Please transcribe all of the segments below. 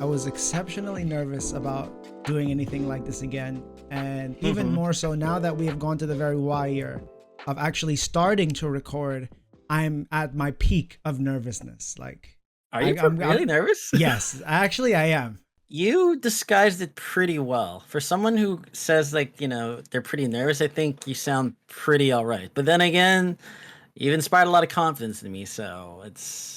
I was exceptionally nervous about doing anything like this again. And even more so now that we have gone to the very wire of actually starting to record, I'm at my peak of nervousness. Like, Are you really nervous? yes, actually, I am. You disguised it pretty well. For someone who says like, they're pretty nervous, I think you sound pretty all right. But then again, you've inspired a lot of confidence in me, so it's.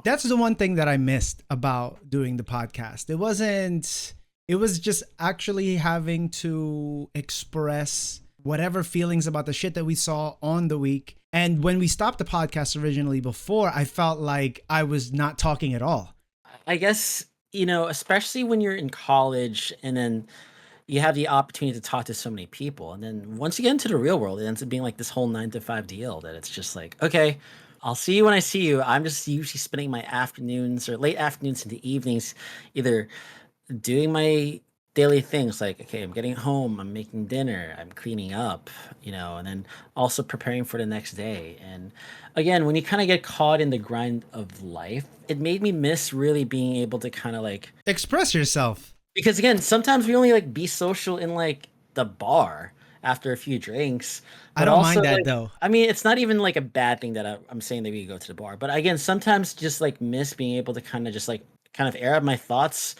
That's the one thing that I missed about doing the podcast. It was just actually having to express whatever feelings about the shit that we saw on the week. And when we stopped the podcast originally before, I felt like I was not talking at all. I guess, especially when you're in college and then you have the opportunity to talk to so many people. And then once you get into the real world, it ends up being like this whole 9 to 5 deal that it's just like, okay, I'll see you when I see you. I'm just usually spending my afternoons or late afternoons into evenings either doing my daily things like, okay, I'm getting home, I'm making dinner, I'm cleaning up, and then also preparing for the next day. And again, when you kind of get caught in the grind of life, it made me miss really being able to kind of like, Express yourself. because again, sometimes we only like be social in like the bar after a few drinks, I but don't also mind that like, though. I mean, it's not even like a bad thing that I'm saying that we go to the bar, but again, sometimes just like miss being able to kind of just like kind of air out my thoughts,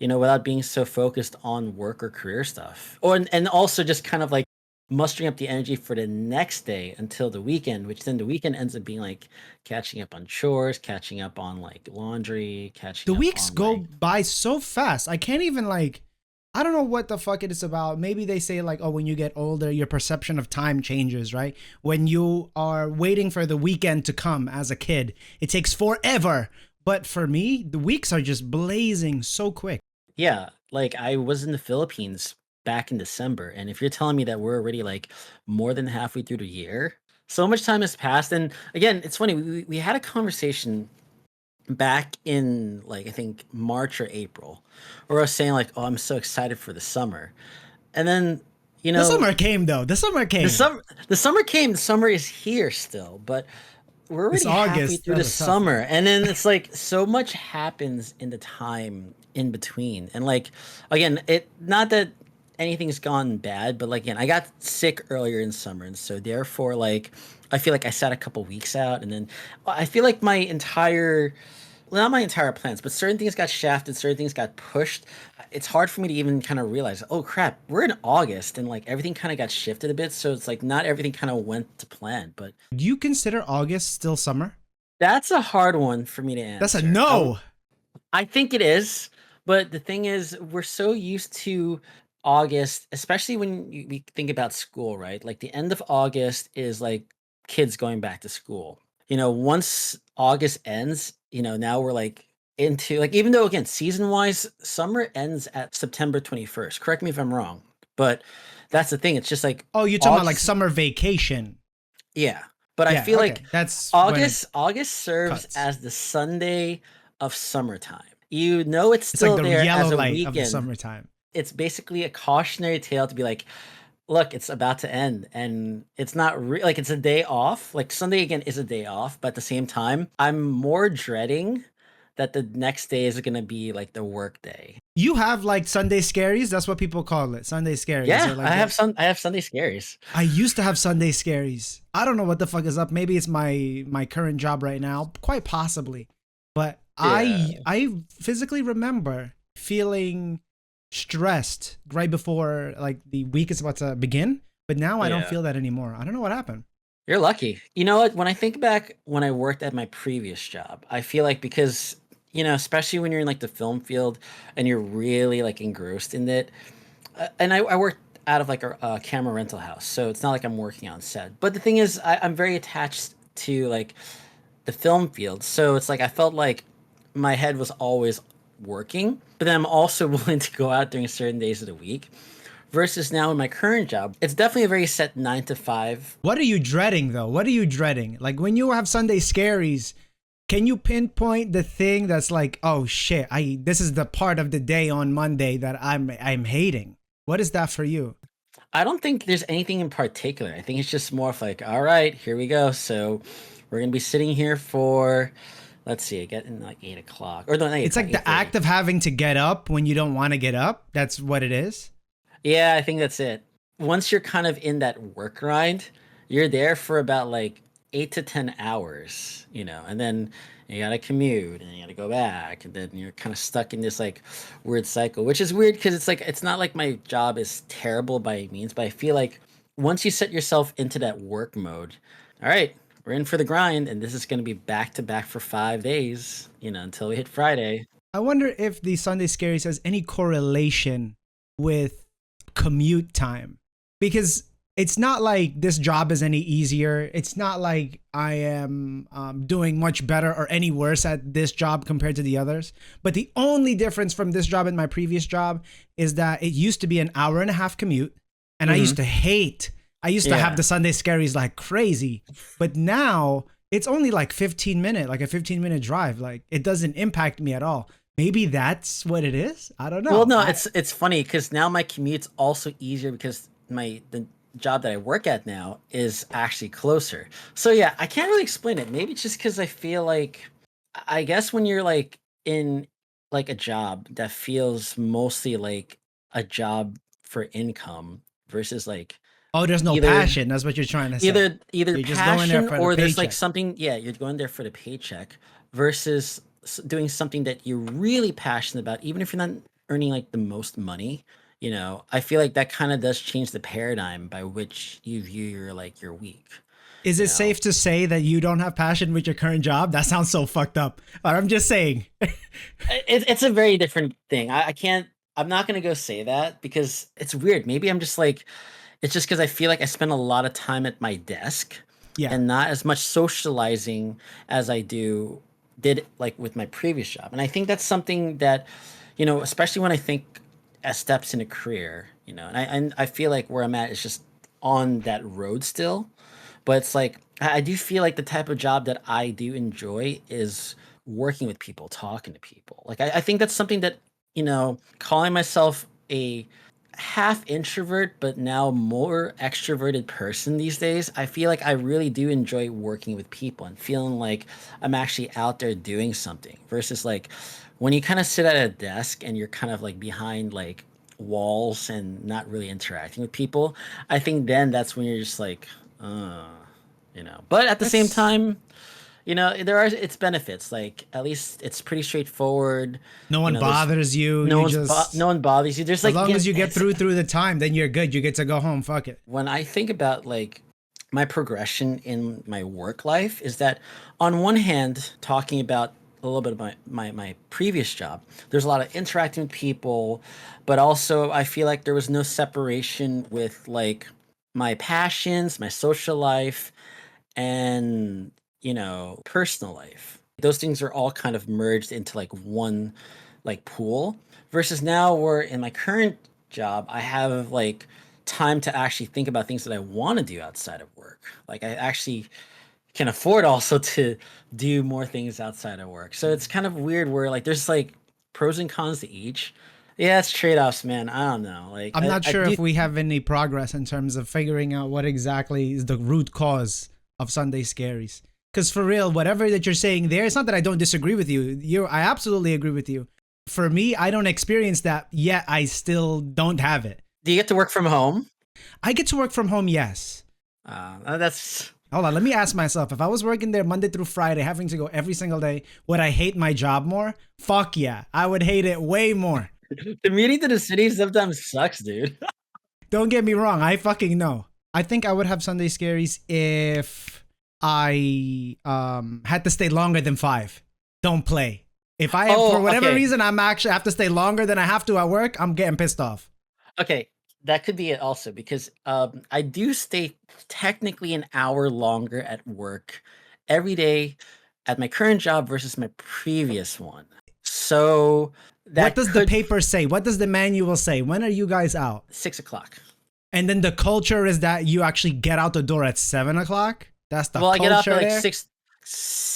without being so focused on work or career stuff, or and also just kind of like mustering up the energy for the next day until the weekend, which then the weekend ends up being like catching up on chores, catching up on like laundry, The catching up weeks on go like. by so fast. I can't even like I don't know what the fuck it is about. Maybe they say like, oh, when you get older, your perception of time changes, right? When you are waiting for the weekend to come as a kid, it takes forever. But for me, the weeks are just blazing so quick. Yeah, like I was in the Philippines back in December, and if you're telling me that we're already like more than halfway through the year, so much time has passed. And again, it's funny, we had a conversation back in like I think March or April, where I was saying like, oh, I'm so excited for the summer. And then, you The know, summer came though. The summer the came. summer the summer came, the summer is here still, but we're It's already halfway August. through That the was tough. summer, and then it's like so much happens in the time in between. And like again, it not that anything's gone bad, but like again, I got sick earlier in summer, and so therefore like I feel like I sat a couple weeks out, and then I feel like my entire, well, not my entire plans, but certain things got shafted, certain things got pushed. It's hard for me to even kind of realize, oh crap, we're in August, and like everything kind of got shifted a bit, so it's like not everything kind of went to plan. But Do you consider August still summer? that's a hard one for me to That's a answer. no. I think it is, but the thing is, we're so used to August, especially when we think about school, right? Like the end of August is like kids going back to school. Once August ends, now we're like into like, even though again, season wise, summer ends at September 21st. Correct me if I'm wrong, but that's the thing. It's just like Oh, you're talking about like August. summer vacation. Yeah, but I Yeah, feel like okay. That's when it August serves cuts. as the Sunday of summertime. It's It's like still the there yellow as a light of the weekend. summertime. It's basically a cautionary tale to be like, look, it's about to end, and it's not like it's a day off. Like Sunday again is a day off, but at the same time, I'm more dreading that the next day is going to be like the work day. You have like Sunday scaries. That's what people call it. Sunday scaries, or Yeah, like the. I have Sunday scaries. I used to have Sunday scaries. I don't know what the fuck is up. Maybe it's my current job right now. Quite possibly, but Yeah. I physically remember feeling stressed right before like the week is about to begin. But now I don't Yeah. feel that anymore. I don't know what happened. You're lucky. You know what? When I think back when I worked at my previous job, I feel like because, especially when you're in like the film field and you're really like engrossed in it, and I worked out of like a camera rental house, so it's not like I'm working on set. But the thing is, I'm very attached to like the film field, so it's like I felt like my head was always working, but then I'm also willing to go out during certain days of the week. Versus now in my current job, it's definitely a very set 9 to 5. What are you dreading though? What are you dreading? Like when you have Sunday scaries, can you pinpoint the thing that's like, oh shit, I this is the part of the day on Monday that I'm hating? What is that for you? I don't think there's anything in particular. I think it's just more of like, all right, here we go. So we're gonna be sitting here for let's see, I get in like 8 o'clock, or no, not 8 It's o'clock, like the 8:30. act of having to get up when you don't want to get up. That's what it is. Yeah, I think that's it. Once you're kind of in that work grind, you're there for about like 8 to 10 hours, and then you gotta commute and you gotta go back, and then you're kind of stuck in this like weird cycle, which is weird because it's like it's not like my job is terrible by any means, but I feel like once you set yourself into that work mode, all right, we're in for the grind, and this is gonna be back to back for 5 days, until we hit Friday. I wonder if the Sunday Scaries has any correlation with commute time, because it's not like this job is any easier. It's not like I am doing much better or any worse at this job compared to the others. But the only difference from this job and my previous job is that it used to be an hour and a half commute, and I used Hmm. to hate. I used to have Yeah. the Sunday Scaries like crazy, but now it's only like 15 minute, like a 15-minute drive. Like it doesn't impact me at all. Maybe that's what it is. I don't Well, know. no, it's funny because now my commute's also easier because the job that I work at now is actually closer. So yeah, I can't really explain it. Maybe it's just because I feel like I guess when you're like in like a job that feels mostly like a job for income versus like Oh, there's no either passion. That's what you're trying to say. either You're just going there passion for the or there's like paycheck. something, yeah, you're going there for the paycheck versus doing something that you're really passionate about, even if you're not earning like the most money. I feel like that kind of does change the paradigm by which you view your week. Is you it know safe to say that you don't have passion with your current job? That sounds so fucked up. But I'm just saying. it's a very different thing. I can't, I'm not gonna go say that because it's weird. Maybe I'm just like, it's just because I feel like I spend a lot of time at my desk Yeah. and not as much socializing as I did like with my previous job. And I think that's something that, especially when I think as steps in a career, and I feel like where I'm at is just on that road still. But it's like I do feel like the type of job that I do enjoy is working with people, talking to people. Like I think that's something that, calling myself a half introvert but now more extroverted person these days, I feel like I really do enjoy working with people and feeling like I'm actually out there doing something versus like when you kind of sit at a desk and you're kind of like behind like walls and not really interacting with people. I think then that's when you're just like, uh, but at the same That's time, there are its benefits. Like at least it's pretty straightforward. no one There's bothers you. You no just one bothers you. There's as like, long yeah, as you get it's through the time, then you're good. You get to go home. Fuck it. when I think about like my progression in my work life is that on one hand, talking about a little bit of my previous job, there's a lot of interacting with people, but also I feel like there was no separation with like my passions, my social life, and personal life. Those things are all kind of merged into like one like pool versus now where in my current job I have like time to actually think about things that I want to do outside of work. Like I actually can afford also to do more things outside of work. So it's kind of weird where like there's like pros and cons to each. Yeah, it's trade-offs, man. I don't know. Like I'm I, not I sure do if we have any progress in terms of figuring out what exactly is the root cause of Sunday Scaries. Because for real, whatever that you're saying there, it's not that I don't disagree with you. I absolutely agree with you. For me, I don't experience that yet. I still don't have it. do you get to work from home? I get to work from home, yes. That's Hold on, let me ask myself, if I was working there Monday through Friday, having to go every single day, would I hate my job more? Fuck yeah. I would hate it way more. commuting to the city sometimes sucks, dude. Don't get me wrong, I fucking know. I think I would have Sunday Scaries if I had to stay longer than 5. Don't play. If I for Oh, whatever okay. reason I'm actually have to stay longer than I have to at work, I'm getting pissed off. Okay, that could be it also because I do stay technically an hour longer at work every day at my current job versus my previous one. So What that does the could paper say? What does the manual say? When are you guys out? 6 o'clock. And then the culture is that you actually get out the door at 7 o'clock. That's the Well, I get off at culture like there.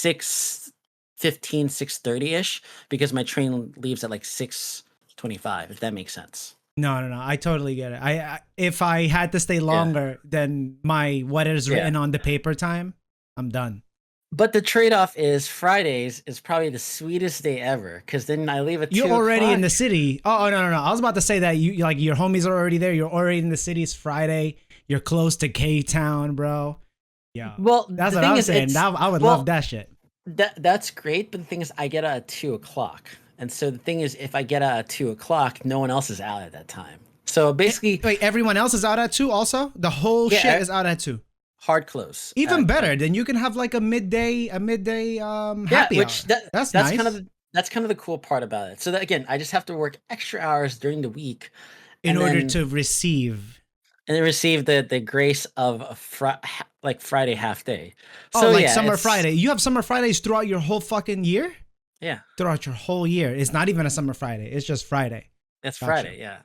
6:15, 6:30 ish because my train leaves at like 6:25. If that makes sense. No, no, no. I totally get it. If I had to stay Yeah. longer than my what is Yeah. written on the paper time, I'm done. But the trade-off is Fridays is probably the sweetest day ever because then I leave at You're two already in o'clock. the city. Oh, no, no, no. I was about to say that you like your homies are already there. You're already in the city. It's Friday. You're close to K Town, bro. Yeah, Well, that's the what thing I'm is, saying. it's I would love well that shit. that's great, but the thing is, I get out at 2 o'clock, and so the thing is, if I get out at 2 o'clock, no one else is out at that time. So basically, Wait, everyone else is out at 2 also? The whole shit yeah, is out at 2. hard close. Even better. Then you can have like a midday Yeah, happy which hour. That's that's kind of nice. that's kind of the cool part about it. So that again, I just have to work extra hours during the week, In and order then to receive. receive the grace of a like Friday half day. Oh, So like yeah, summer it's Friday. You have summer Fridays throughout your whole fucking year? yeah, Throughout your whole year. It's not even a summer Friday. It's just Friday. it's Gotcha. Friday. Yeah,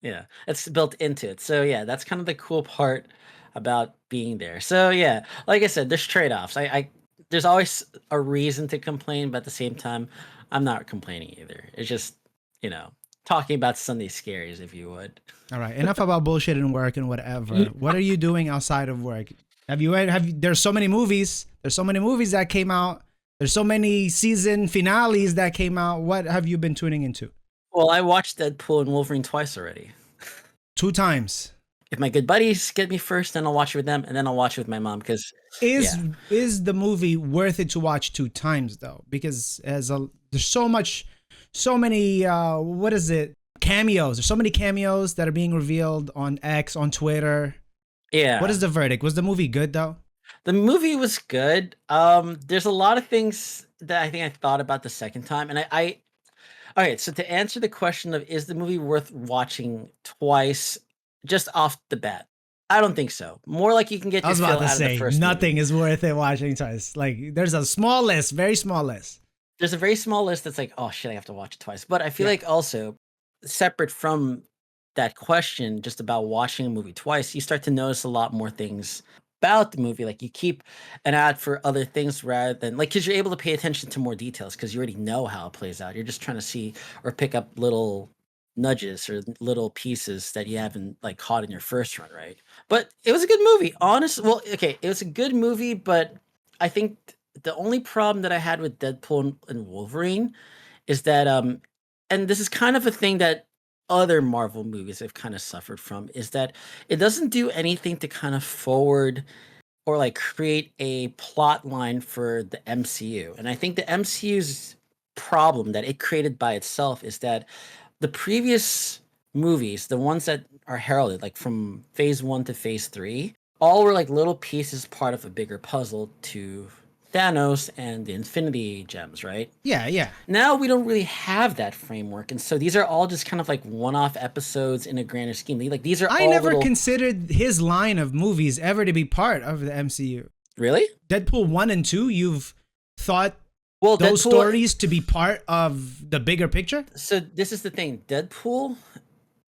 yeah, it's built into it. So yeah, that's kind of the cool part about being there. So yeah, like I said, there's trade-offs. I there's always a reason to complain, but at the same time, I'm not complaining either. It's just you know talking about Sunday scaries, if you would. All right. Enough about bullshit and work and whatever. What are you doing outside of work? There's so many movies. There's so many movies that came out. There's so many season finales that came out. What have you been tuning into? Well, I watched Deadpool and Wolverine twice already. 2 times. If my good buddies get me first, then I'll watch it with them, and then I'll watch it with my mom because, Is yeah, is the movie worth it to watch 2 times though? Because there's so many what is it? Cameos. There's so many cameos that are being revealed on X, on Twitter. What yeah. is the verdict? Was the movie good though? The movie was good. There's a lot of things that I think I thought about the second time, and I all right. So to answer the question of is the movie worth watching twice, just off the bat, I don't think so. More like you can get I your was about fill to out of the say first movie. nothing is worth it watching twice. Like there's a small list, very small list. There's a very small list that's like, oh shit, I have to watch it twice. But I feel Yeah. like also separate from that question, just about watching a movie twice, you start to notice a lot more things about the movie. Like you keep an eye out for other things rather than like because you're able to pay attention to more details because you already know how it plays out. You're just trying to see or pick up little nudges or little pieces that you haven't like caught in your first run, right? But it was a good movie. Honest, well, okay, it was a good movie, but I think the only problem that I had with Deadpool and Wolverine is that and this is kind of a thing that other Marvel movies have kind of suffered from is that it doesn't do anything to kind of forward or like create a plot line for the MCU. And I think the MCU's problem that it created by itself is that the previous movies, the ones that are heralded, like from phase one to phase three, all were like little pieces part of a bigger puzzle to Thanos and the Infinity Gems, right? Yeah, yeah. Now we don't really have that framework. And so these are all just kind of like one off episodes in a grander scheme. Like these are I all never little. considered his line of movies ever to be part of the MCU. Really? Deadpool 1 and 2, you've thought Well, those Deadpool. stories to be part of the bigger picture? So this is the thing Deadpool.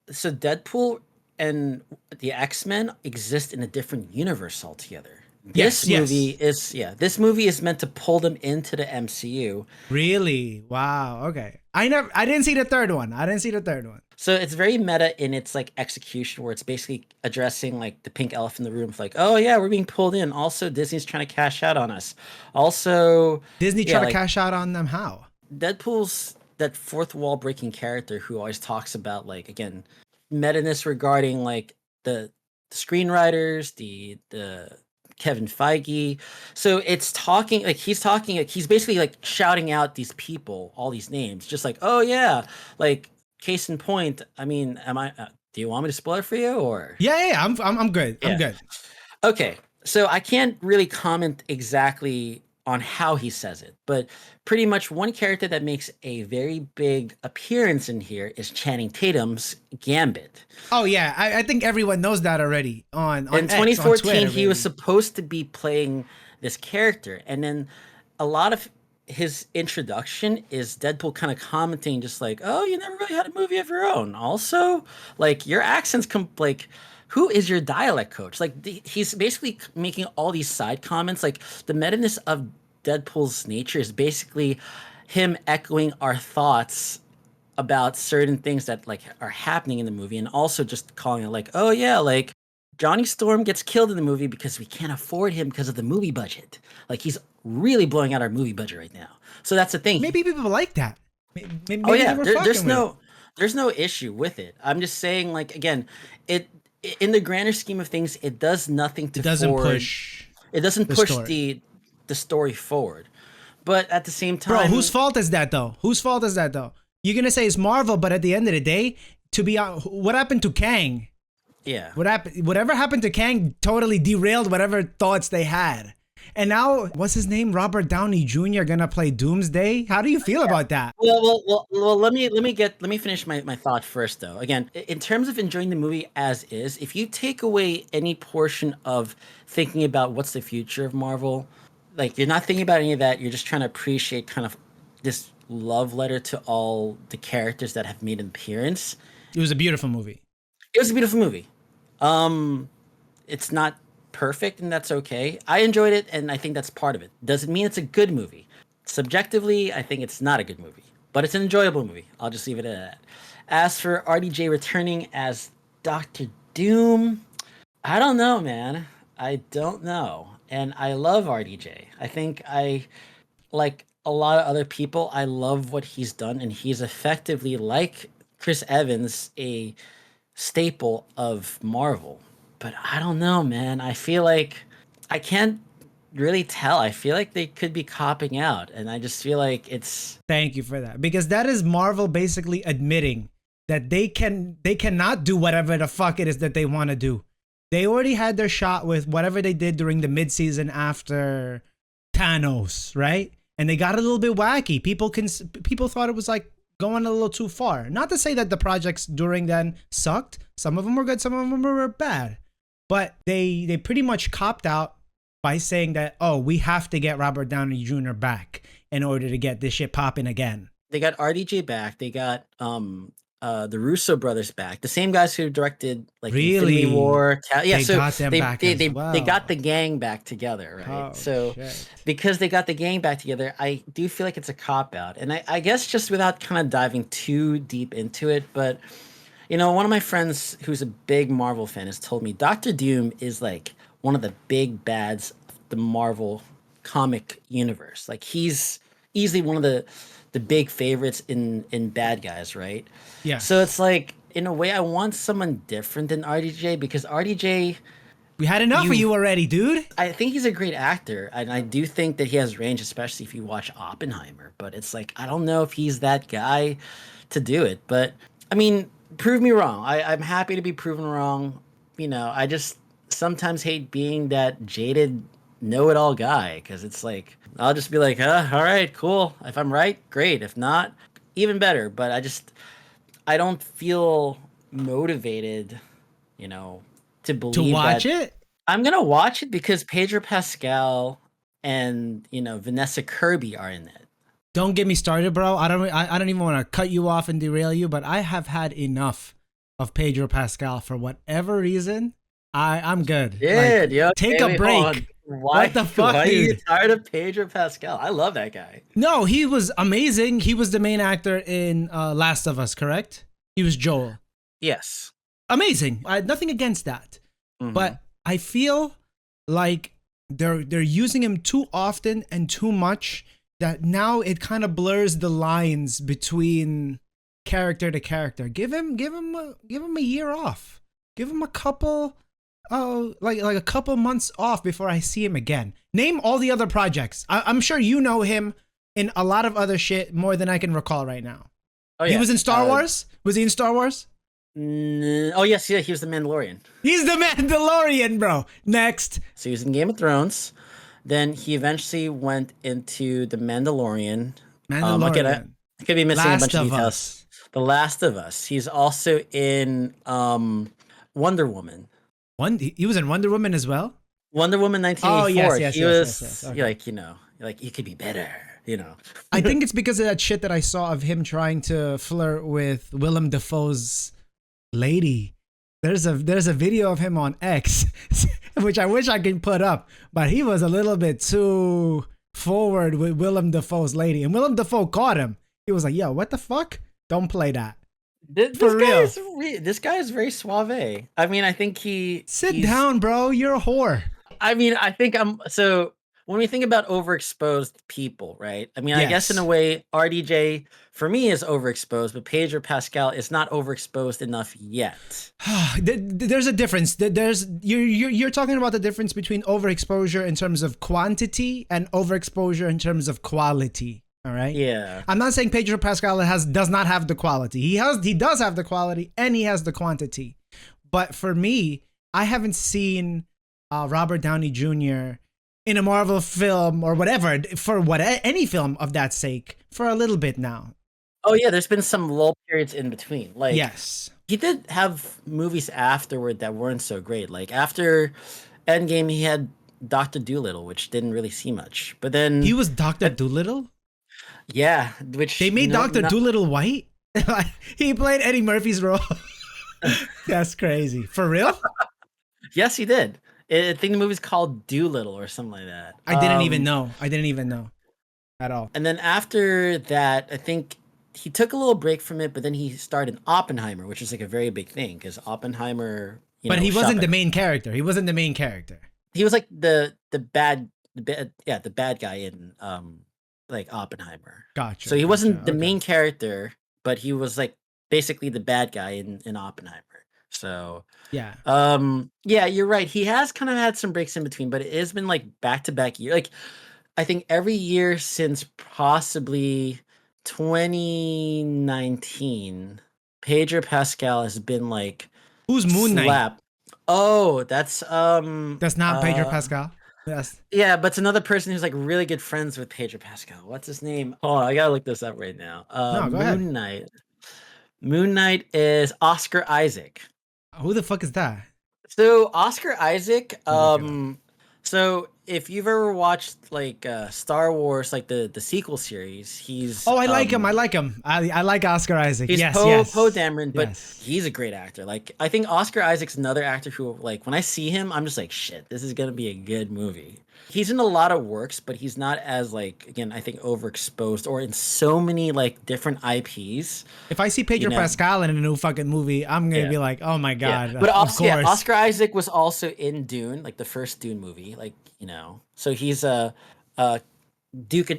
So Deadpool and the X-Men exist in a different universe altogether. Yes, yes. This movie is meant to pull them into the MCU. Really? Wow. Okay. I didn't see the third one. I didn't see the third one. So it's very meta in its like execution where it's basically addressing like the pink elephant in the room like, oh yeah, we're being pulled in. Also, Disney's trying to cash out on us. Also, Disney yeah, try to like cash out on them how? Deadpool's that fourth wall breaking character who always talks about like again meta-ness regarding like the screenwriters, the Kevin Feige. So it's talking like he's basically like shouting out these people, all these names, just like, oh yeah, like case in point. I mean, am I? Do you want me to spoil it for you or? Yeah, yeah, yeah. I'm good. I'm Yeah. good. Okay, so I can't really comment exactly on how he says it, but pretty much one character that makes a very big appearance in here is Channing Tatum's Gambit. Oh yeah, I think everyone knows that already on In X, on 2014, Twitter, he was really. supposed to be playing this character, and then a lot of his introduction is Deadpool kind of commenting, just like, "Oh, you never really had a movie of your own." Also, like your accents like. Who is your dialect coach? Like he's basically making all these side comments. Like the meta-ness of Deadpool's nature is basically him echoing our thoughts about certain things that like are happening in the movie and also just calling it like, oh yeah, like Johnny Storm gets killed in the movie because we can't afford him because of the movie budget. Like he's really blowing out our movie budget right now. So that's the thing. Maybe people like that. Maybe Oh they yeah, were there's fucking with it. no issue with it. I'm just saying, like, again, it in the grander scheme of things, it does nothing It to doesn't forward. push It doesn't the push story. the story forward. But at the same Bro, whose time, fault is that though? Whose fault is that though? You're gonna say it's Marvel, but at the end of the day, to be what happened to Kang? yeah. What happened? Whatever happened to Kang totally derailed whatever thoughts they had. And now, what's his name? Robert Downey Jr. gonna play Doomsday. How do you feel about that? Well, let me finish my thought first though. Again, in terms of enjoying the movie as is, if you take away any portion of thinking about what's the future of Marvel, like you're not thinking about any of that, you're just trying to appreciate kind of this love letter to all the characters that have made an appearance. It was a beautiful movie. It was a beautiful movie. Um, it's not perfect, and that's okay. I enjoyed it, and I think that's part of it. Doesn't mean it's a good movie. Subjectively, I think it's not a good movie, but it's an enjoyable movie. I'll just leave it at that. As for RDJ returning as Doctor Doom, I don't know, man. I don't know. And I love RDJ. I think like a lot of other people, I love what he's done, and he's effectively, like Chris Evans, a staple of Marvel. But I don't know, man. I feel like I can't really tell. I feel like they could be copping out, and I just feel like it's Thank you for that, because that is Marvel basically admitting that they cannot do whatever the fuck it is that they want to do. They already had their shot with whatever they did during the midseason after Thanos, right? And they got a little bit wacky. People thought it was like going a little too far. Not to say that the projects during then sucked. Some of them were good, some of them were bad. But they pretty much copped out by saying that, oh, we have to get Robert Downey Jr. back in order to get this shit popping again. they got RDJ back. They got the Russo brothers back. The same guys who directed like Really? Infinity War. Yeah, They so got them back as they well. got the gang back together, right? Oh, so shit. because they got the gang back together, I do feel like it's a cop out. And I guess just without kind of diving too deep into it, but you know, one of my friends who's a big Marvel fan has told me Doctor Doom is like one of the big bads of the Marvel comic universe. Like he's easily one of the big favorites in bad guys, right? Yeah. So it's like in a way I want someone different than RDJ because RDJ We had enough of You- you already, dude. I think he's a great actor, and I do think that he has range, especially if you watch Oppenheimer. But it's like I don't know if he's that guy to do it. But I mean, prove me wrong. I'm happy to be proven wrong. You know, I just sometimes hate being that jaded know-it-all guy because it's like I'll just be like, all right, cool. If I'm right, great. If not, even better. But I don't feel motivated, you know, to believe To watch that it? I'm gonna watch it because Pedro Pascal and Vanessa Kirby are in it. Don't get me started, bro. I don't even want to cut you off and derail you, but I have had enough of Pedro Pascal for whatever reason. I'm good. Like, Yeah. take a break. Why? What the fuck, Why are you dude? tired of Pedro Pascal? I love that guy. No, he was amazing. He was the main actor in Last of Us, correct? He was Joel. Yes. Amazing. I had nothing against that. Mhm. But I feel like they're using him too often and too much that now it kind of blurs the lines between character to character. Give him a year off. Give him a couple like a couple months off before I see him again. Name all the other projects. I'm sure you know him in a lot of other shit more than I can recall right now. Oh, He yeah. was in Star Wars? Was he in Star Wars? Oh yes, yeah. He was the Mandalorian. He's the Mandalorian, bro. Next. So he was in Game of Thrones. Then he eventually went into the Mandalorian. Mandalorian. Okay, I could be missing a Last bunch of of details. Us. The Last of Us. He's also in Wonder Woman. He was in Wonder Woman as well? Wonder Woman 1984. Oh, yes, he yes, was yes. Okay. like you could be better, you know. I think it's because of that shit that I saw of him trying to flirt with Willem Dafoe's lady. There's a video of him on X, which I wish I could put up, but he was a little bit too forward with Willem Dafoe's lady, and Willem Dafoe caught him. He was like, "Yo, what the fuck? Don't play that." For real. This guy is very suave. I mean, I think Sit he's- down, bro. You're a whore. I mean, I think I'm so when we think about overexposed people, right? I mean, I guess in a Yes. way, RDJ for me is overexposed, but Pedro Pascal is not overexposed enough yet. There's a difference. There's you're talking about the difference between overexposure in terms of quantity and overexposure in terms of quality. All right. Yeah. I'm not saying Pedro Pascal does not have the quality. He does have the quality and he has the quantity. But for me, I haven't seen Robert Downey Jr. in a Marvel film or whatever for any film of that sake for a little bit now. Oh yeah, there's been some lull periods in between. Like Yes. he did have movies afterward that weren't so great. Like after Endgame, he had Doctor Dolittle, which didn't really see much. But then He was Doctor Dolittle. yeah, which They made Doctor not, Dolittle white. He played Eddie Murphy's role. That's crazy. For real? yes, he did. I think the movie's called Doolittle or something like that. I didn't even know. I didn't even know at all. And then after that, I think he took a little break from it, but then he starred in Oppenheimer, which is like a very big thing because Oppenheimer. But he wasn't the main character. He wasn't the main character. He was like the bad guy in like Oppenheimer. Gotcha. So he wasn't the Okay. main character, but he was like basically the bad guy in Oppenheimer. So Yeah. yeah, you're right. He has kind of had some breaks in between, but it has been like back to back year. Like I think every year since possibly 2019, Pedro Pascal has been like Who's Moon Knight? slap. Oh, that's not Pedro Pascal. Yes. yeah, but it's another person who's like really good friends with Pedro Pascal. What's his name? Oh, I gotta look this up right now. No, go ahead. Moon Knight. Moon Knight is Oscar Isaac. Who the fuck is that? So Oscar Isaac, Let me look so if you've ever watched like Star Wars, like the sequel series, he's Oh, I like him. I like him. I like Oscar Isaac. he's Yes, Poe yes. Dameron, but Yes. he's a great actor. Like I think Oscar Isaac's another actor who like when I see him, I'm just like shit, this is gonna be a good movie. He's in a lot of works, but he's not as like again, I think overexposed or in so many like different IPs. If I see Pedro know. Pascal in a new fucking movie, I'm gonna Yeah. be like, oh my god. Yeah. But of also, course. Oscar Isaac was also in Dune, like the first Dune movie, like so he's a Duke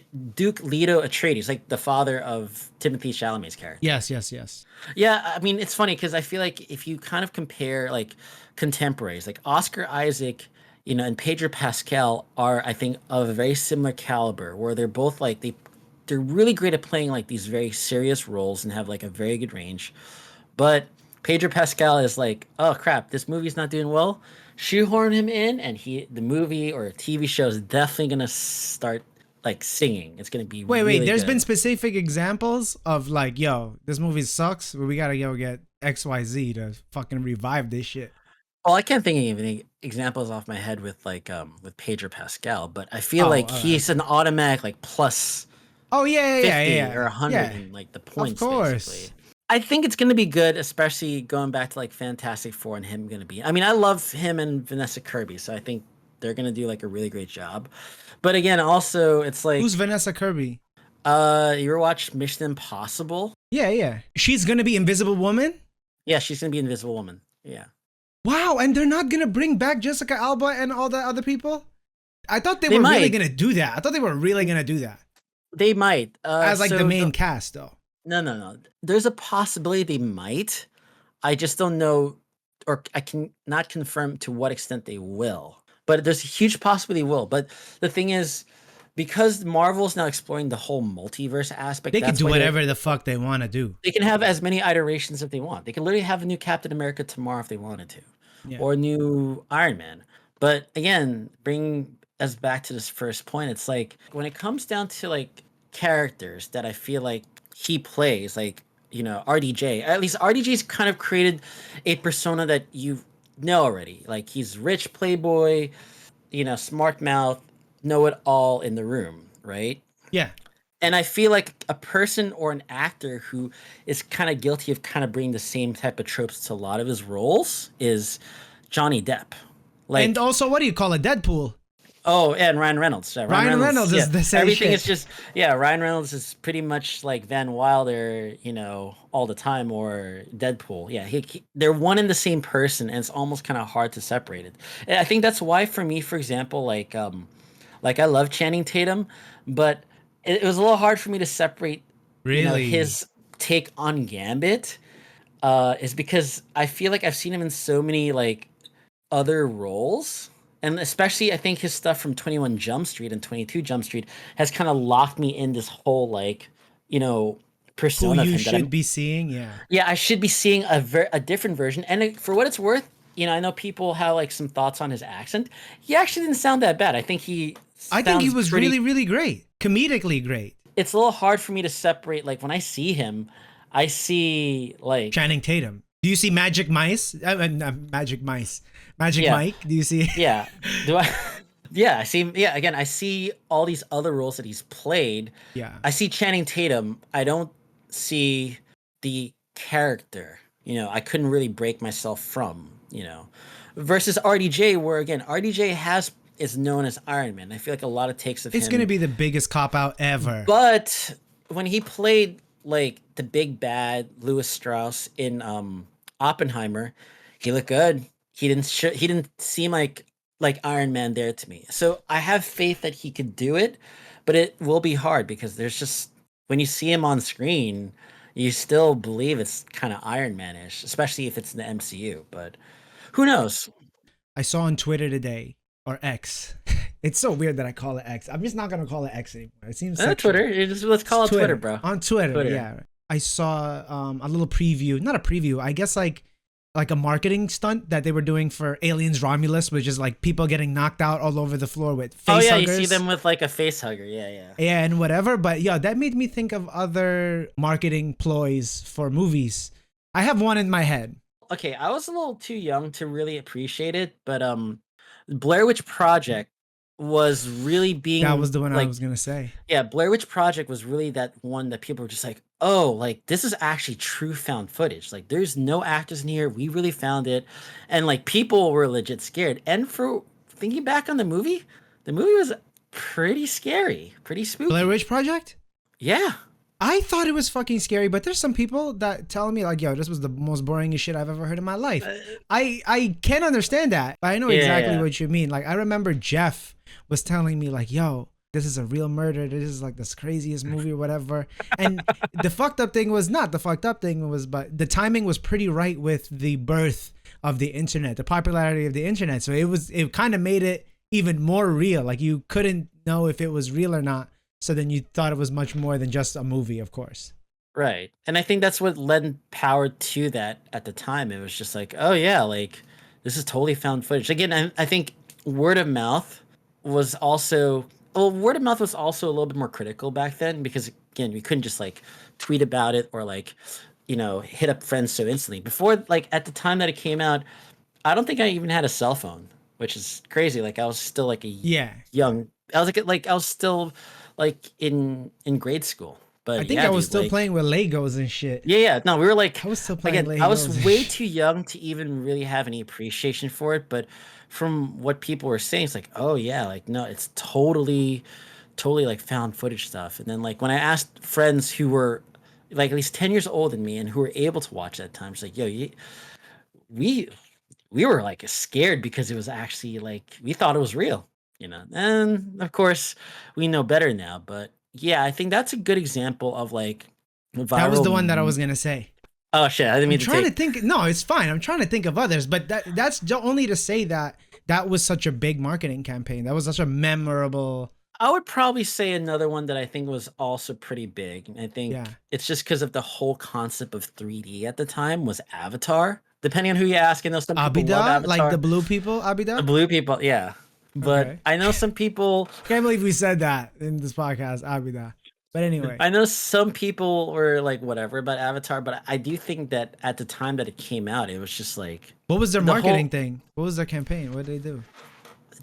Leto Atreides, like the father of Timothy Chalamet's character. Yes, yes, yes. Yeah, I mean it's funny because I feel like if you kind of compare like contemporaries, like Oscar Isaac, and Pedro Pascal are I think of a very similar caliber, where they're both like they're really great at playing like these very serious roles and have like a very good range, but Pedro Pascal is like, oh crap, this movie's not doing well. Shoehorn him in, and the movie or TV show is definitely gonna start like singing. It's gonna be Wait, really there's good. been specific examples of like, yo, this movie sucks, but we gotta go get XYZ to fucking revive this shit. Well, I can't think of any examples off my head with like with Pedro Pascal, but I feel like all right. he's an automatic like plus Oh yeah, 50 yeah, yeah. or 100 Yeah. in like the points. course. Basically. I think it's gonna be good, especially going back to like Fantastic Four and him gonna be. I mean, I love him and Vanessa Kirby, so I think they're gonna do like a really great job. But again, also it's like Who's Vanessa Kirby? you ever watched Mission Impossible? Yeah, yeah. She's gonna be Invisible Woman? Yeah, she's gonna be Invisible Woman. Yeah. Wow, and they're not gonna bring back Jessica Alba and all the other people? I thought they were really might. gonna do that. I thought they were really gonna do that. They might. As like so the main cast though. No. There's a possibility they might. I just don't know, or I can not confirm to what extent they will. But there's a huge possibility they will. But the thing is, because Marvel's now exploring the whole multiverse aspect, They can that's do why whatever the fuck they wanna do. they can have as many iterations if they want. They can literally have a new Captain America tomorrow if they wanted to, Yeah. or a new Iron Man. But again, bring us back to this first point. It's like when it comes down to like characters that I feel like he plays, like RDJ. At least RDJ's kind of created a persona that you know already. Like he's rich playboy, smart mouth, know it all in the room, right? Yeah. And I feel like a person or an actor who is kind of guilty of kind of bringing the same type of tropes to a lot of his roles is Johnny Depp. Like, And also, what do you call it? Deadpool. oh, and Ryan Reynolds. Yeah, Ryan Reynolds is the same Everything shit. is just, Ryan Reynolds is pretty much like Van Wilder, all the time, or Deadpool. Yeah, they're one and the same person, and it's almost kind of hard to separate it. And I think that's why, for me, for example, like Like I love Channing Tatum, but it was a little hard for me to separate, Really? his take on Gambit. Is because I feel like I've seen him in so many like other roles. And especially I think his stuff from 21 Jump Street and 22 Jump Street has kind of locked me in this whole like, you know, Who persona of you him that should I'm be seeing? Yeah. yeah, I should be seeing a different version. And for what it's worth, I know people have like some thoughts on his accent. He actually didn't sound that bad. I think he I think he sounds was pretty. really, really great. Comedically great. It's a little hard for me to separate. Like when I see him, I see like Channing Tatum. Do you see Magic Mice? Magic Mice. Magic yeah, Mike. Do you see? yeah. Do I? Yeah, I see. Yeah, again, I see all these other roles that he's played. Yeah. I see Channing Tatum. I don't see the character. I couldn't really break myself from. Versus RDJ, where again, RDJ is known as Iron Man. I feel like a lot of takes of It's gonna him, be the biggest cop out ever. but when he played like the big bad Louis Strauss in Oppenheimer, he looked good. He didn't seem like Iron Man there to me. So I have faith that he could do it, but it will be hard because there's just when you see him on screen, you still believe it's kind of Iron Man-ish, especially if it's in the MCU. But who knows? I saw on Twitter today, or X. It's so weird that I call it X. I'm just not gonna call it X anymore. It seems sexual. Twitter. Let's It's call it Twitter, Twitter. bro. On Twitter, Twitter. yeah. I saw a little preview, not a preview, I guess like a marketing stunt that they were doing for Aliens Romulus, which is like people getting knocked out all over the floor with face Oh yeah, huggers. you see them with like a face hugger. Yeah, yeah. Yeah, and whatever. But yeah, that made me think of other marketing ploys for movies. I have one in my head. Okay, I was a little too young to really appreciate it, but Blair Witch Project was really That being was the one I like was gonna say. yeah, Blair Witch Project was really that one that people were just like, "Oh, like this is actually true found footage. Like there's no actors in here. We really found it." And like people were legit scared. And for thinking back on the movie was pretty scary, pretty Blair spooky. Witch Project? Yeah. I thought it was fucking scary, but there's some people that tell me like, yo, this was the most boringest shit I've ever heard in my life. Uh, I can understand that, but I know yeah, exactly yeah. what you mean. Like I remember Jeff was telling me like, yo, this is a real murder. This is like this craziest movie or whatever. And the fucked up thing was not the fucked up thing was, but the timing was pretty right with the birth of the internet, the popularity of the internet. So it kind of made it even more real. Like you couldn't know if it was real or not. So then you thought it was much more than just a movie, of course. Right. And I think that's what led power to that at the time. It was just like, oh yeah, like this is totally found footage. Again, I think word of mouth was also word of mouth was also a little bit more critical back then because again, we couldn't just like tweet about it or like, hit up friends so instantly. Before like at the time that it came out, I don't think I even had a cell phone, which is crazy. Like I was still like a Yeah. young I was like I was still like in grade school. I But think yeah, I was dude, still like playing with Legos and shit. yeah, yeah. No, we were like I was still playing again, I was Legos and way shit. too young to even really have any appreciation for it, but from what people were saying, it's like, oh yeah, like no, it's totally like found footage stuff. And then like when I asked friends who were like at least 10 years older than me and who were able to watch that time, it's like, yo, we we were like scared because it was actually like we thought it was real. And of course we know better now, but yeah, I think that's a good example of like That was viral the one that I was gonna say. oh shit, I didn't I'm mean to trying to take think. No, it's fine. I'm trying to think of others, but that's only to say that that was such a big marketing campaign. That was such a memorable. I would probably say another one that I think was also pretty big. And I Yeah, think it's just because of the whole concept of 3D at the time was Avatar. Depending on who you ask, I know some people love Abida, like the Avatar. blue people. The Abida. blue people, yeah. But Okay. I know some people Can't believe we said that in this podcast, Abida. But anyway, I know some people were like whatever about Avatar, but I do think that at the time that it came out, it was just like what was their the marketing whole thing? What was their campaign? What did they do?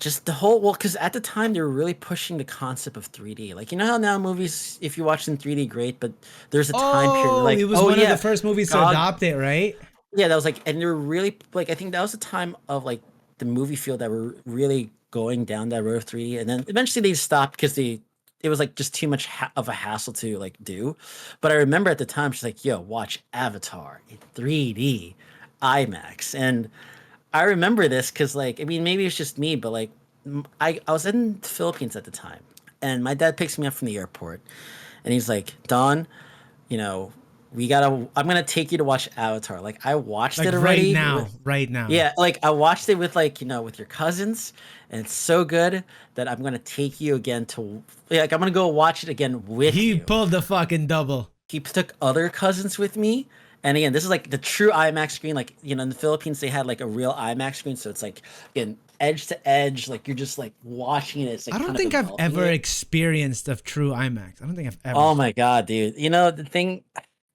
just the whole well because at the time they were really pushing the concept of 3D, like how now movies if you watch in 3D great, but there's a time period Oh, like it was oh one of the yeah first movies to god adopt it, right? yeah that was like and they were really like I think that was the time of like the movie field that were really going down that road of 3D, and then eventually they stopped because it was like just too much of a hassle to like do. But I remember at the time she's like, yo, watch Avatar in 3D IMAX. And I remember this because, like, I mean, maybe it's just me, but like I was in the Philippines at the time, and my dad picks me up from the airport, and he's like, Don, you know, I'm gonna take you to watch Avatar. Like I watched Like it right already. now, right now. Yeah, like I watched it with like, with your cousins, and it's so good that I'm gonna take you again to like I'm gonna go watch it again with He you. pulled the fucking double. He took other cousins with me. And again, this is like the true IMAX screen. Like, in the Philippines, they had like a real IMAX screen. So it's like, again, edge to edge. Like, you're just like watching it. It's I like don't kind of think I've enveloping ever it. experienced of true IMAX. I don't think I've ever. Oh my God, dude. The thing,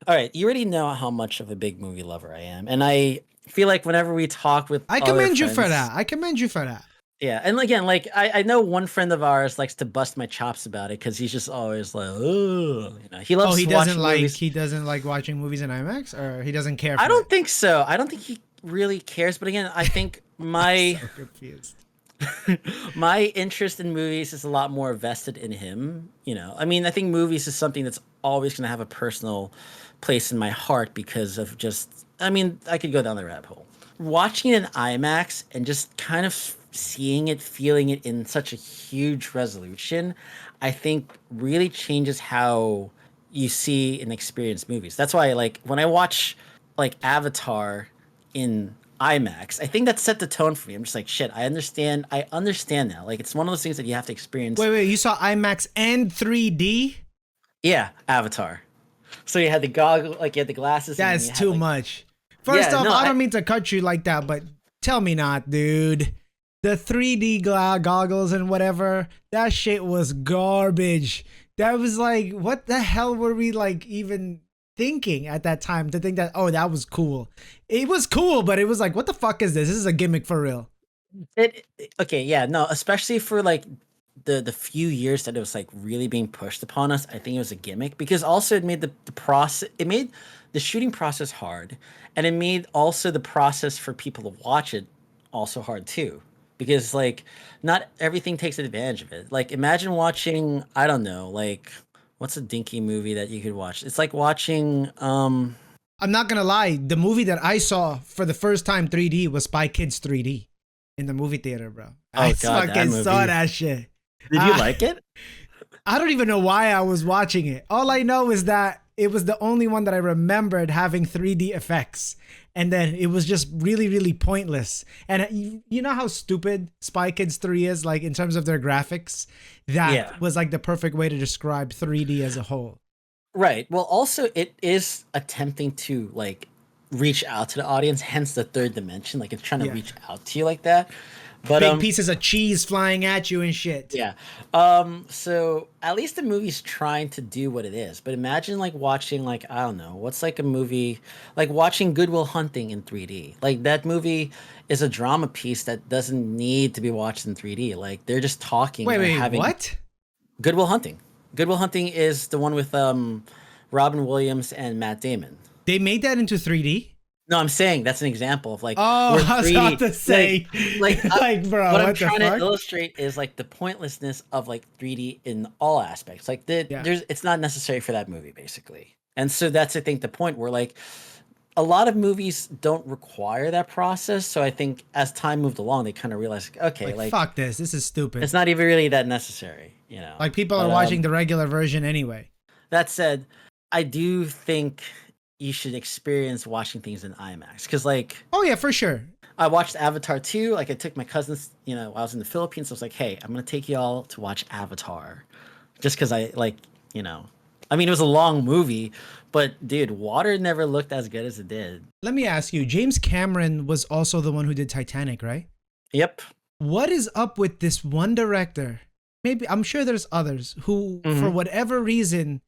all right, you already know how much of a big movie lover I am. And I feel like whenever we talk with I other commend you for friends, that. I commend you for that. yeah. And again, like, I know one friend of ours likes to bust my chops about it because he's just always like, oh, he Oh, loves watching movies. he doesn't like watching movies in IMAX, or he doesn't care I for it. don't think so. I don't think he really cares. But again, I think So confused. my interest in movies is a lot more vested in him. I mean, I think movies is something that's always going to have a personal place in my heart because of just, I mean, I could go down the rabbit hole. Watching it in IMAX and just kind of seeing it, feeling it in such a huge resolution, I think really changes how you see and experience movies. That's why, like, when I watch like Avatar in IMAX, I think that set the tone for me. I'm just like, shit, I understand. I understand now. Like, it's one of those things that you have to experience. Wait, you saw IMAX and 3D? Yeah, Avatar. So you had the goggle, like you had the glasses, and then That's you had too like, much. First yeah, off, no, I don't mean to cut you like that, but tell me not, dude. The 3D goggles and whatever, that shit was garbage. That was like, what the hell were we like even thinking at that time to think that, oh, that was cool? It was cool, but it was like, what the fuck is this? This is a gimmick for real. okay, yeah, no, especially for like the few years that it was like really being pushed upon us, I think it was a gimmick because also it made the process, it made the shooting process hard, and it made also the process for people to watch it also hard too. Because like not everything takes advantage of it. Like imagine watching, I don't know, like what's a dinky movie that you could watch? It's like watching I'm not gonna lie, the movie that I saw for the first time 3D was Spy Kids 3D in the movie theater, bro. I oh god, that fucking saw movie. that shit. Did you like it? I don't even know why I was watching it. All I know is that it was the only one that I remembered having 3D effects. And then it was just really, really pointless. And you know how stupid Spy Kids 3 is, like in terms of their graphics? That Yeah. was like the perfect way to describe 3D as a whole. Right. Well, also it is attempting to like reach out to the audience, hence the third dimension. Like it's trying to Yeah. reach out to you like that. But Big pieces of cheese flying at you and shit. yeah. So at least the movie's trying to do what it is. But imagine like watching like I don't know, what's like a movie like watching Good Will Hunting in 3D. Like that movie is a drama piece that doesn't need to be watched in 3D. Like they're just talking and Wait, having what? Good Will Hunting. Good Will Hunting is the one with Robin Williams and Matt Damon. They made that into 3D? No, I'm saying that's an example of like Oh, where I was 3D about to say, like bro, what I'm what the trying to fuck? illustrate is like the pointlessness of like 3D in all aspects. Like Yeah. there's it's not necessary for that movie basically. And so that's I think the point where like a lot of movies don't require that process. So I think as time moved along, they kind of realized, okay, Like, like fuck this. This is stupid. it's not even really that necessary. Like, people are But, watching the regular version anyway. that said, I do think you should experience watching things in IMAX because like Oh, yeah, for sure. I watched Avatar 2. Like I took my cousins, while I was in the Philippines. I was like, hey, I'm gonna take y'all to watch Avatar. Just because I like, I mean it was a long movie, but dude, water never looked as good as it did. Let me ask you, James Cameron was also the one who did Titanic, right? Yep. What is up with this one director? Maybe, I'm sure there's others who, for whatever reason,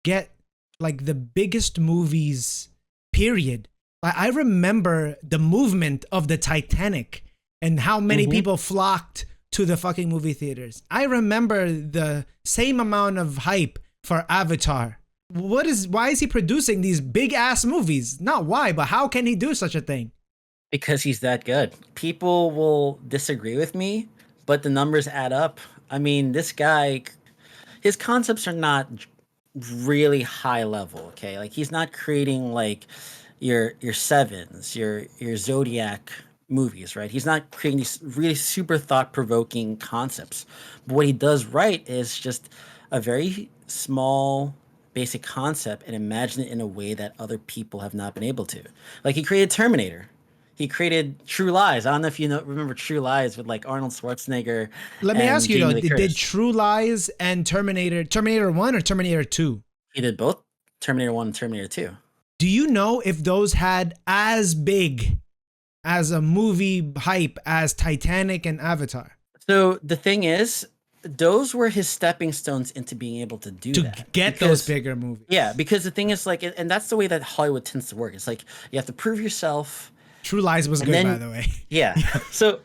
get like the biggest movies, period. I remember the movement of the Titanic and how many people flocked to the fucking movie theaters. I remember the same amount of hype for Avatar. Why is he producing these big ass movies? Not why, but how can he do such a thing? Because he's that good. People will disagree with me, but the numbers add up. I mean, this guy, his concepts are not really high level, okay? Like he's not creating like your Sevens, your Zodiac movies, right? He's not creating these really super thought provoking concepts. But what he does right is just a very small basic concept and imagine it in a way that other people have not been able to. Like he created Terminator. He created True Lies. I don't know if you remember True Lies with like Arnold Schwarzenegger Let me and ask you though, Jamie Lee did Curtis. True Lies and Terminator 1 or Terminator 2? He did both Terminator 1 and Terminator 2. Do you know if those had as big as a movie hype as Titanic and Avatar? So the thing is, those were his stepping stones into being able to do To that. get those bigger movies. Yeah, because the thing is like, and that's the way that Hollywood tends to work. It's like you have to prove yourself. True Lies was And good, then- by the way. Yeah. So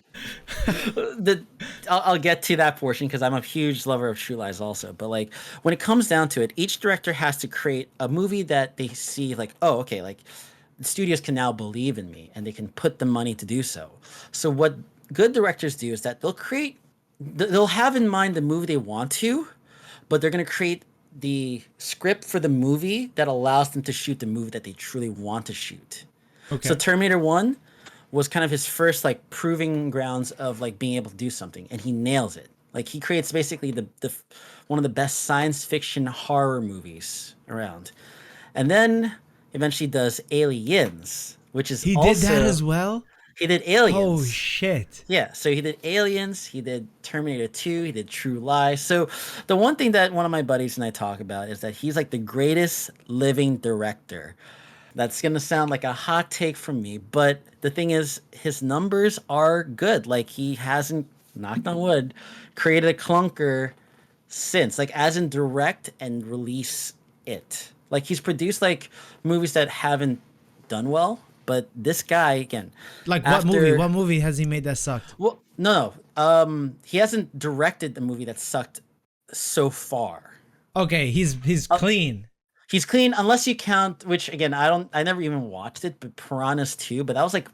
I'll get to that portion because I'm a huge lover of True Lies also. But like when it comes down to it, each director has to create a movie that they see like, oh, okay, like the studios can now believe in me and they can put the money to do so. So what good directors do is that they'll have in mind the movie they want to, but they're going to create the script for the movie that allows them to shoot the movie that they truly want to shoot. Okay. So Terminator 1 was kind of his first like proving grounds of like being able to do something, and he nails it. Like he creates basically the one of the best science fiction horror movies around. And then eventually does Aliens, which is He also did that as well? he did Aliens. Oh shit. Yeah, so he did Aliens, he did Terminator 2, he did True Lies. So the one thing that one of my buddies and I talk about is that he's like the greatest living director. That's going to sound like a hot take from me, but the thing is his numbers are good. Like he hasn't, knocked on wood, created a clunker since, like as in direct and release it. Like he's produced like movies that haven't done well, but this guy again, Like what movie? What movie has he made that sucked? well, no, he hasn't directed the movie that sucked so far. Okay, he's clean. He's clean unless you count, which again, I never even watched it, but Piranhas 2, but that was like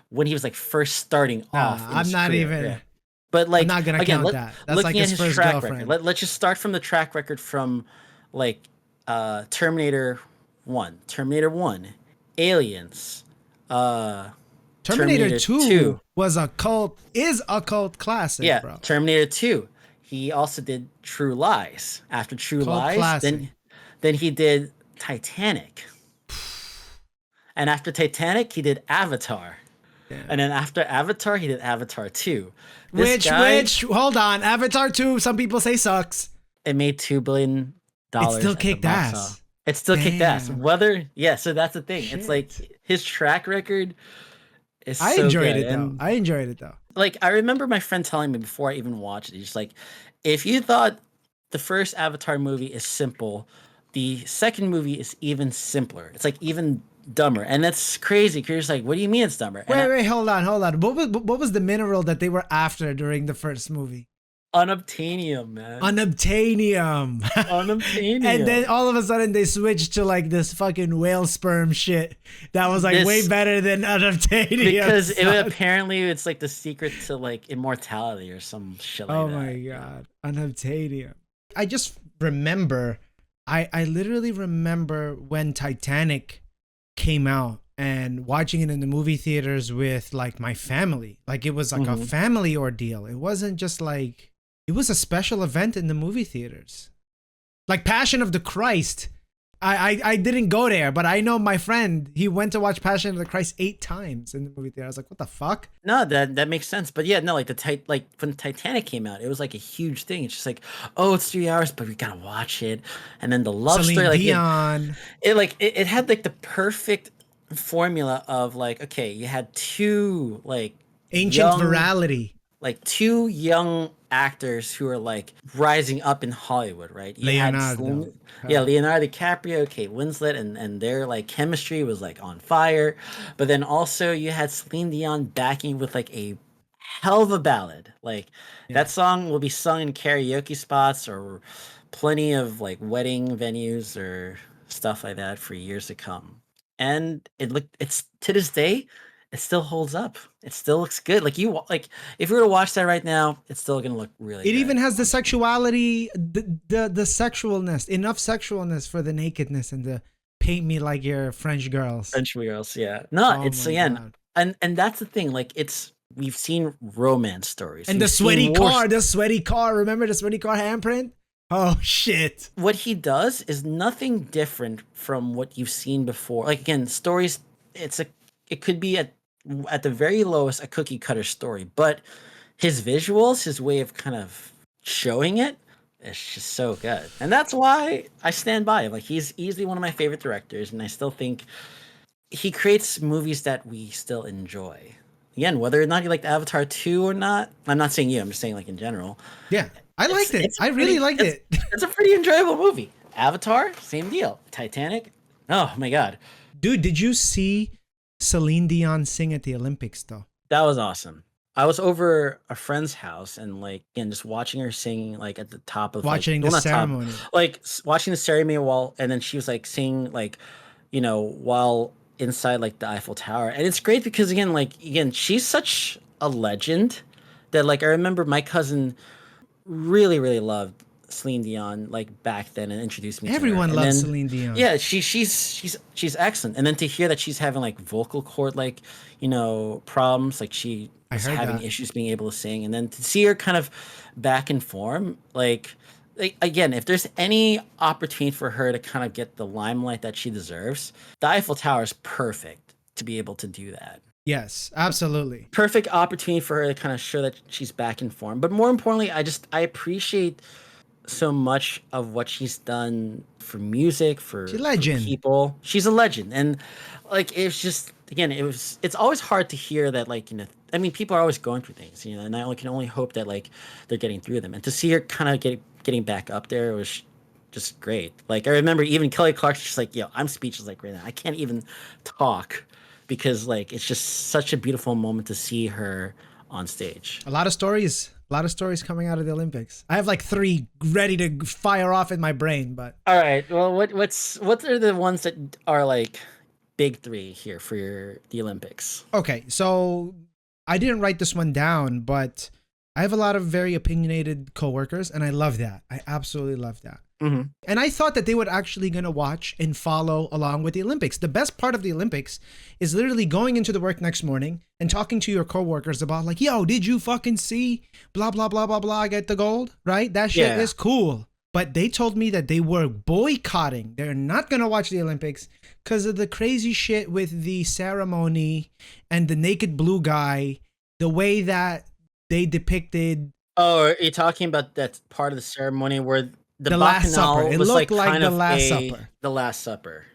when he was like first starting off. in I'm his not career, even. yeah. But like, I'm not gonna again, count that. That's looking like his at first track girlfriend. record. Let's just start from the track record from like Terminator 1, Aliens, Terminator Terminator 2, 2. is a cult classic, Yeah, bro. Terminator 2. He also did True Lies. After True Cult Lies, classic. then he did Titanic. And after Titanic, he did Avatar. Yeah. And then after Avatar, he did Avatar 2. This Which guy, hold on, Avatar 2, some people say sucks. it made $2 billion. It still at the kicked box ass. office. It still kicked ass. Damn. So that's the thing. Shit. It's like his track record is I so enjoyed good. it though. And, I enjoyed it though. like I remember my friend telling me before I even watched it, he's just like, if you thought the first Avatar movie is simple, the second movie is even simpler. It's like even dumber, and that's crazy. Because you're just like, what do you mean it's dumber? And Wait, hold on. What was the mineral that they were after during the first movie? unobtainium, man. Unobtainium. Unobtainium. And then all of a sudden they switched to like this fucking whale sperm shit that was like way better than unobtainium. because son. apparently it's like the secret to like immortality or some shit like Oh that. my god, unobtainium. I just remember, I literally remember when Titanic came out and watching it in the movie theaters with like my family. Like it was like a family ordeal. It wasn't just like, it was a special event in the movie theaters. Like Passion of the Christ. I didn't go there, but I know my friend, he went to watch Passion of the Christ 8 times in the movie theater. I was like, what the fuck? No, that makes sense. But yeah, no, like like when Titanic came out, it was like a huge thing. It's just like, oh, it's 3 hours, but we gotta watch it. And then the love Celine story, like Dion. it had like the perfect formula of like, okay, you had two like Ancient young, virality. like two young actors who are like rising up in Hollywood, right? You had Leonardo. Leonardo DiCaprio, Kate Winslet, and their like chemistry was like on fire. But then also you had Celine Dion backing with like a hell of a ballad. Like that song will be sung in karaoke spots or plenty of like wedding venues or stuff like that for years to come. And it's to this day, it still holds up. It still looks good. Like like if you were to watch that right now, it's still gonna look really It good. even has the sexuality, the sexualness, enough sexualness for the nakedness and the paint me like your French girls. French girls, yeah. No, Oh it's my again, God. and that's the thing. Like we've seen romance stories. And We've seen war. the sweaty car. Remember the sweaty car handprint? Oh shit. What he does is nothing different from what you've seen before. Like again, stories. It could be at the very lowest a cookie cutter story, but his visuals, his way of kind of showing it, is just so good, and that's why I stand by him. Like he's easily one of my favorite directors, and I still think he creates movies that we still enjoy. Again, whether or not you liked Avatar 2 or not, I'm not saying you, I'm just saying like in general. Yeah. I liked it. It's I really liked it's, it. it's a pretty enjoyable movie. Avatar, same deal. Titanic, oh my god. Dude, did you see Celine Dion sing at the Olympics though? That was awesome. I was over a friend's house and like again just watching her singing like at the top of Watching like, the well, not top, ceremony. like watching the ceremony while and then she was like singing like while inside like the Eiffel Tower. And it's great because again she's such a legend that like I remember my cousin really really loved Celine Dion like back then and introduced me to her. Everyone And loves then Celine Dion. yeah, she's excellent. And then to hear that she's having like vocal cord like, problems, like she I was heard having that. issues being able to sing, and then to see her kind of back in form, like again, if there's any opportunity for her to kind of get the limelight that she deserves, the Eiffel Tower is perfect to be able to do that. Yes, absolutely. Perfect opportunity for her to kind of show that she's back in form. But more importantly, I appreciate so much of what she's done for music, She's a for legend. people. She's a legend. And like it's just again, it's always hard to hear that like, I mean people are always going through things, and I can only hope that like they're getting through them. And to see her kind of getting back up there was just great. Like I remember even Kelly Clark's just like, I'm speechless like right now. I can't even talk because like it's just such a beautiful moment to see her on stage. A lot of stories. A lot of stories coming out of the Olympics. I have like 3 ready to fire off in my brain, but All right. Well, what are the ones that are like big three here for the Olympics? okay. So I didn't write this one down, but I have a lot of very opinionated coworkers, and I love that. I absolutely love that. Mm-hmm. And I thought that they would actually gonna watch and follow along with the Olympics. The best part of the Olympics is literally going into the work next morning and talking to your coworkers about like, yo, did you fucking see blah blah blah blah blah get the gold? Right? That shit Yeah. is cool. But they told me that they were boycotting. They're not gonna watch the Olympics because of the crazy shit with the ceremony and the naked blue guy, the way that they depicted Oh, are you talking about that part of the ceremony where the Last Supper. Bacchanal It was looked like like kind the of Last Supper. the Last Supper?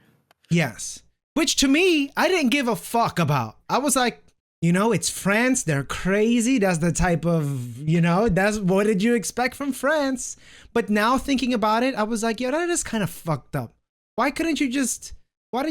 Yes. Which to me, I didn't give a fuck about. I was like, it's France. They're crazy. That's the type of, that's what did you expect from France? But now thinking about it, I was like, that is kind of fucked up. Why did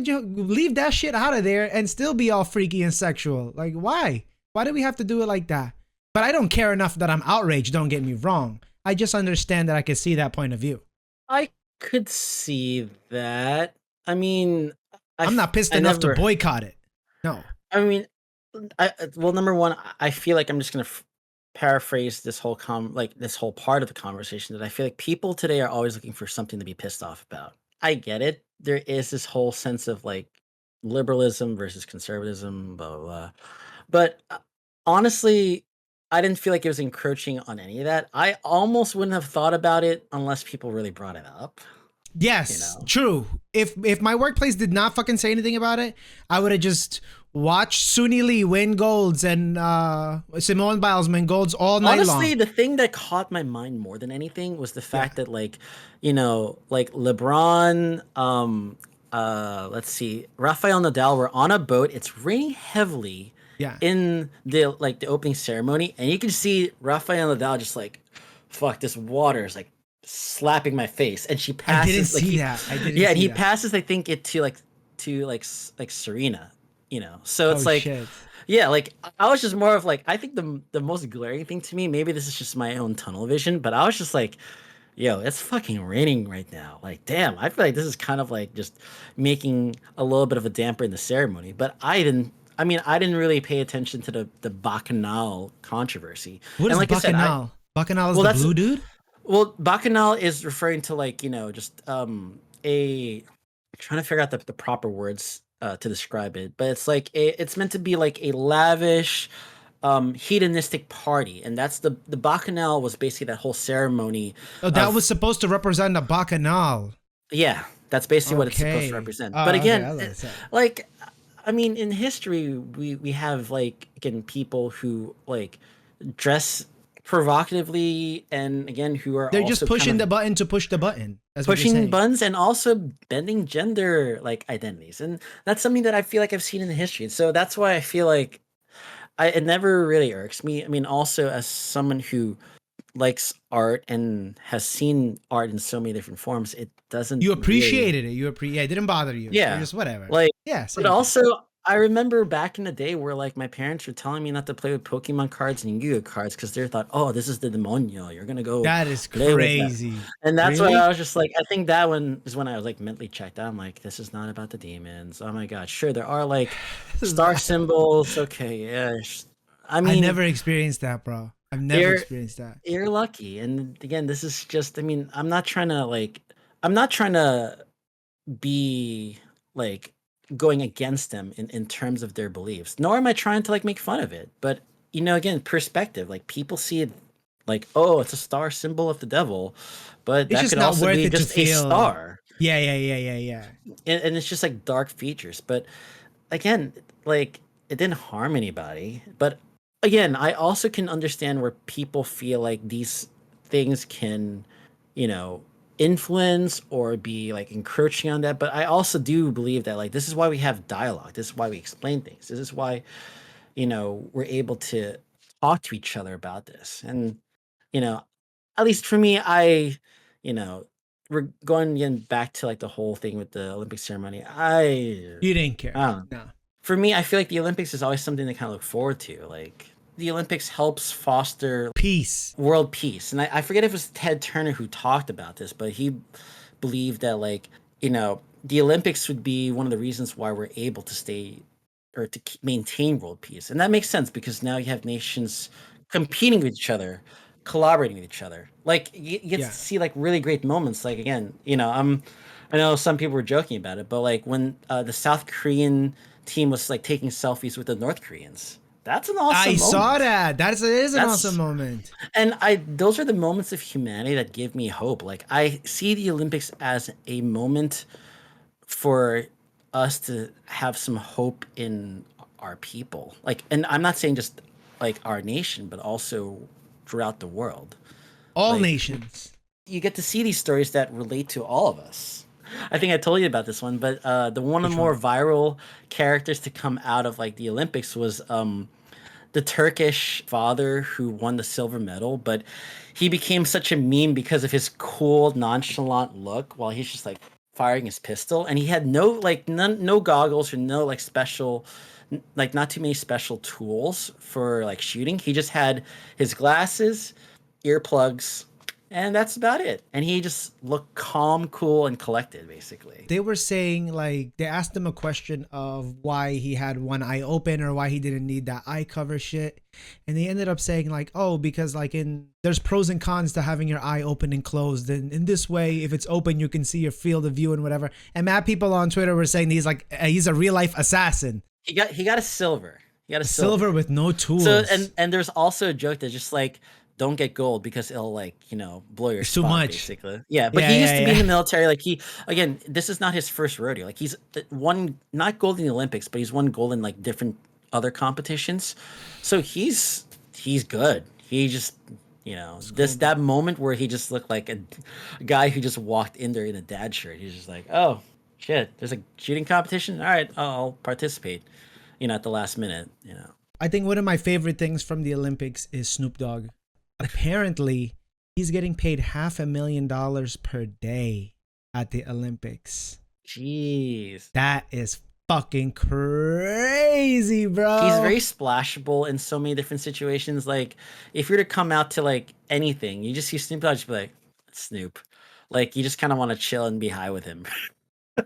you leave that shit out of there and still be all freaky and sexual? Like, why? Why do we have to do it like that? But I don't care enough that I'm outraged. Don't get me wrong. I just understand that I can see that point of view. I could see that. I mean, I'm not pissed I enough never, to boycott it. No. I mean, well, number one, I feel like I'm just gonna paraphrase this whole this whole part of the conversation that I feel like people today are always looking for something to be pissed off about. I get it. There is this whole sense of like liberalism versus conservatism, blah blah blah. But honestly, I didn't feel like it was encroaching on any of that. I almost wouldn't have thought about it unless people really brought it up. Yes, true. If my workplace did not fucking say anything about it, I would have just watched Suni Lee win golds and Simone Biles win golds all night long. Honestly, the thing that caught my mind more than anything was the fact that like, like LeBron, let's see, Rafael Nadal were on a boat. It's raining heavily Yeah. in the opening ceremony, and you can see Rafael Nadal just like, fuck, this water is like slapping my face, and she I passes. didn't see that. I didn't Yeah, and see he that. passes. I think it to Serena. So it's Oh, like, shit. yeah, like I was just more of like, I think the most glaring thing to me, maybe this is just my own tunnel vision, but I was just like, yo, it's fucking raining right now. Like, damn, I feel like this is kind of like just making a little bit of a damper in the ceremony. But I didn't really pay attention to the Bacchanal controversy. What And is like I said, Bacchanal? Bacchanal is well, the that's blue dude? well, Bacchanal is referring to like, just a trying to figure out the proper words to describe it, but it's like it's meant to be like a lavish, hedonistic party, and that's the Bacchanal was basically that whole ceremony Oh, that was of supposed to represent the Bacchanal. yeah, that's basically what it's supposed to Okay. represent. But Oh, okay. again, I love that. like, I mean, in history, we have like again people who like dress provocatively, and again who are They're just also kind pushing of the button to push the button. That's what you're pushing saying. buttons and also bending gender like identities, and that's something that I feel like I've seen in the history. And so that's why I feel like it never really irks me. I mean, also as someone who likes art and has seen art in so many different forms, it doesn't You really appreciated it. Yeah, it didn't bother you. You're yeah. just whatever. Like, Yeah, but same thing. also I remember back in the day where like my parents were telling me not to play with Pokemon cards and Yu-Gi-Oh cards because they thought, oh, this is the demonio. You're gonna go That is play with that. crazy. And that's why I Really? was just like, I think that one is when I was like mentally checked out. I'm like, this is not about the demons. Oh my god, sure there are like star symbols. Okay, yeah. I I mean, never experienced that, bro. I've never you're experienced that. you're lucky. And again, this is just. I mean, I'm not trying to be like going against them in terms of their beliefs, nor am I trying to like make fun of it. But again, perspective. Like people see it like, oh, it's a star symbol of the devil, but It's that just could not also worth be it to just a feel. star, Yeah, yeah, yeah, yeah, yeah. and it's just like dark features. But again, like it didn't harm anybody. But again, I also can understand where people feel like these things can, you know, influence or be like encroaching on that. But I also do believe that like this is why we have dialogue. This is why we explain things. This is why, we're able to talk to each other about this. And, you know, at least for me, you know, we're going again back to like the whole thing with the Olympic ceremony. You didn't care. I don't No. For me, I feel like the Olympics is always something to kind of look forward to. Like the Olympics helps foster Peace. world peace. And I forget if it was Ted Turner who talked about this, but he believed that like, the Olympics would be one of the reasons why we're able to stay or to maintain world peace. And that makes sense because now you have nations competing with each other, collaborating with each other. Like you get to Yeah. see like really great moments. Like again, I know some people were joking about it, but like when the South Korean team was like taking selfies with the North Koreans, that's an I awesome saw moment. that. It is an awesome That's moment. and I those are the moments of humanity that give me hope. Like I see the Olympics as a moment for us to have some hope in our people. Like, and I'm not saying just like our nation, but also throughout the world. All Like nations. you get to see these stories that relate to all of us. I think I told you about this one, but the one of the Which more one? viral characters to come out of like the Olympics was the Turkish father who won the silver medal, but he became such a meme because of his cool, nonchalant look while he's just like firing his pistol, and he had no goggles or no like special, like not too many special tools for like shooting. He just had his glasses, earplugs, and that's about it. And he just looked calm, cool, and collected, basically. They were saying, like, they asked him a question of why he had one eye open or why he didn't need that eye cover shit. And they ended up saying like, oh, because like there's pros and cons to having your eye open and closed. And in this way, if it's open, you can see your field of view and whatever. And mad people on Twitter were saying he's a real life assassin. He got a silver. He got a A silver silver. with no So tools. and there's also a joke that's just like don't get gold because it'll like blow your It's too spot much. basically. Yeah, but Yeah, he used to be in yeah, the military. Like he again, this is not his first rodeo. Like he's won not gold in the Olympics, but he's won gold in like different other competitions. So he's good. He just this yeah. that moment where he just looked like a guy who just walked in there in a dad shirt. He's just like, oh shit, there's a shooting competition. All right, I'll participate. At the last minute. I think one of my favorite things from the Olympics is Snoop Dogg. Apparently, he's getting paid $500,000 per day at the Olympics. Jeez. That is fucking crazy, He's bro. very splashable in so many different situations. Like, if you're to come out to like anything, you just see Snoop Dogg, just be like, Snoop. Like, you just kind of want to chill and be high with him.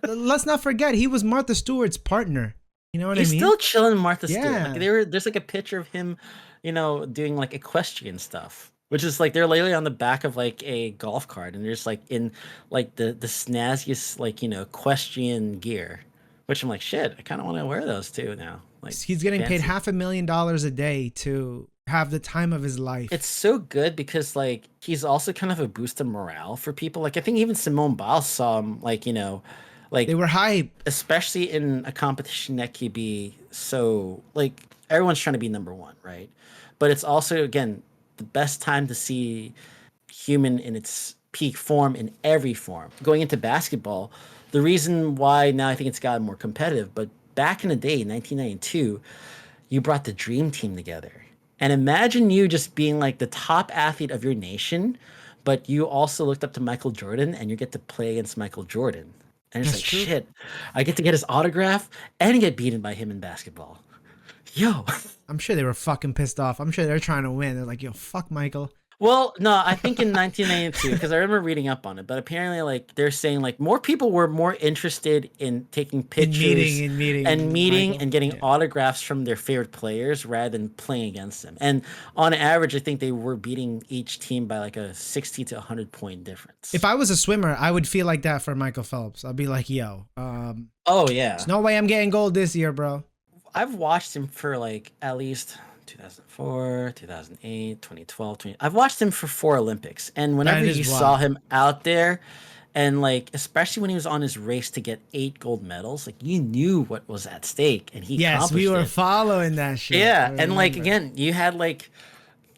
Let's not forget, he was Martha Stewart's partner. You know what I He's mean? still chilling Martha Stewart. Like, Yeah. there's like a picture of him, doing like equestrian stuff. Which is like they're literally on the back of like a golf cart, and they're just like in like the snazziest like equestrian gear. which I'm like, shit, I kind of want to wear those too now. Like He's getting paid fancy. $500,000 a day to have the time of his It's life. so good because like he's also kind of a boost of morale for people. Like I think even Simone Biles saw him, like, They like were hype. especially in a competition that could be so like everyone's trying to be number one, right? But it's also again the best time to see human in its peak form in every form. Going into basketball, the reason why now I think it's gotten more competitive, but back in the day, 1992, you brought the dream team together. And imagine you just being like the top athlete of your nation, but you also looked up to Michael Jordan and you get to play against Michael Jordan. And it's That's like, true. shit, I get to get his autograph and get beaten by him in basketball. Yo. I'm sure they were fucking pissed off. I'm sure they're trying to win. They're like, yo, fuck Michael. Well, no, I think in 1992, because I remember reading up on it, but apparently, like, they're saying, like, more people were more interested in taking pictures In and meeting meeting Michael. and getting Yeah. autographs from their favorite players rather than playing against them. And on average, I think they were beating each team by like a 60 to 100 point difference. If I was a swimmer, I would feel like that for Michael Phelps. I'd be like, yo, Oh, there's yeah. no way I'm getting gold this year, bro. I've watched him for like at least 2004, 2008, 2012, 20. I've watched him for four Olympics. And whenever That is you saw wild. him out there, and like, especially when he was on his race to get 8 gold medals, like you knew what was at stake and he Yes, we accomplished were it. following that shit. I Yeah. And like, remember. again, you had like,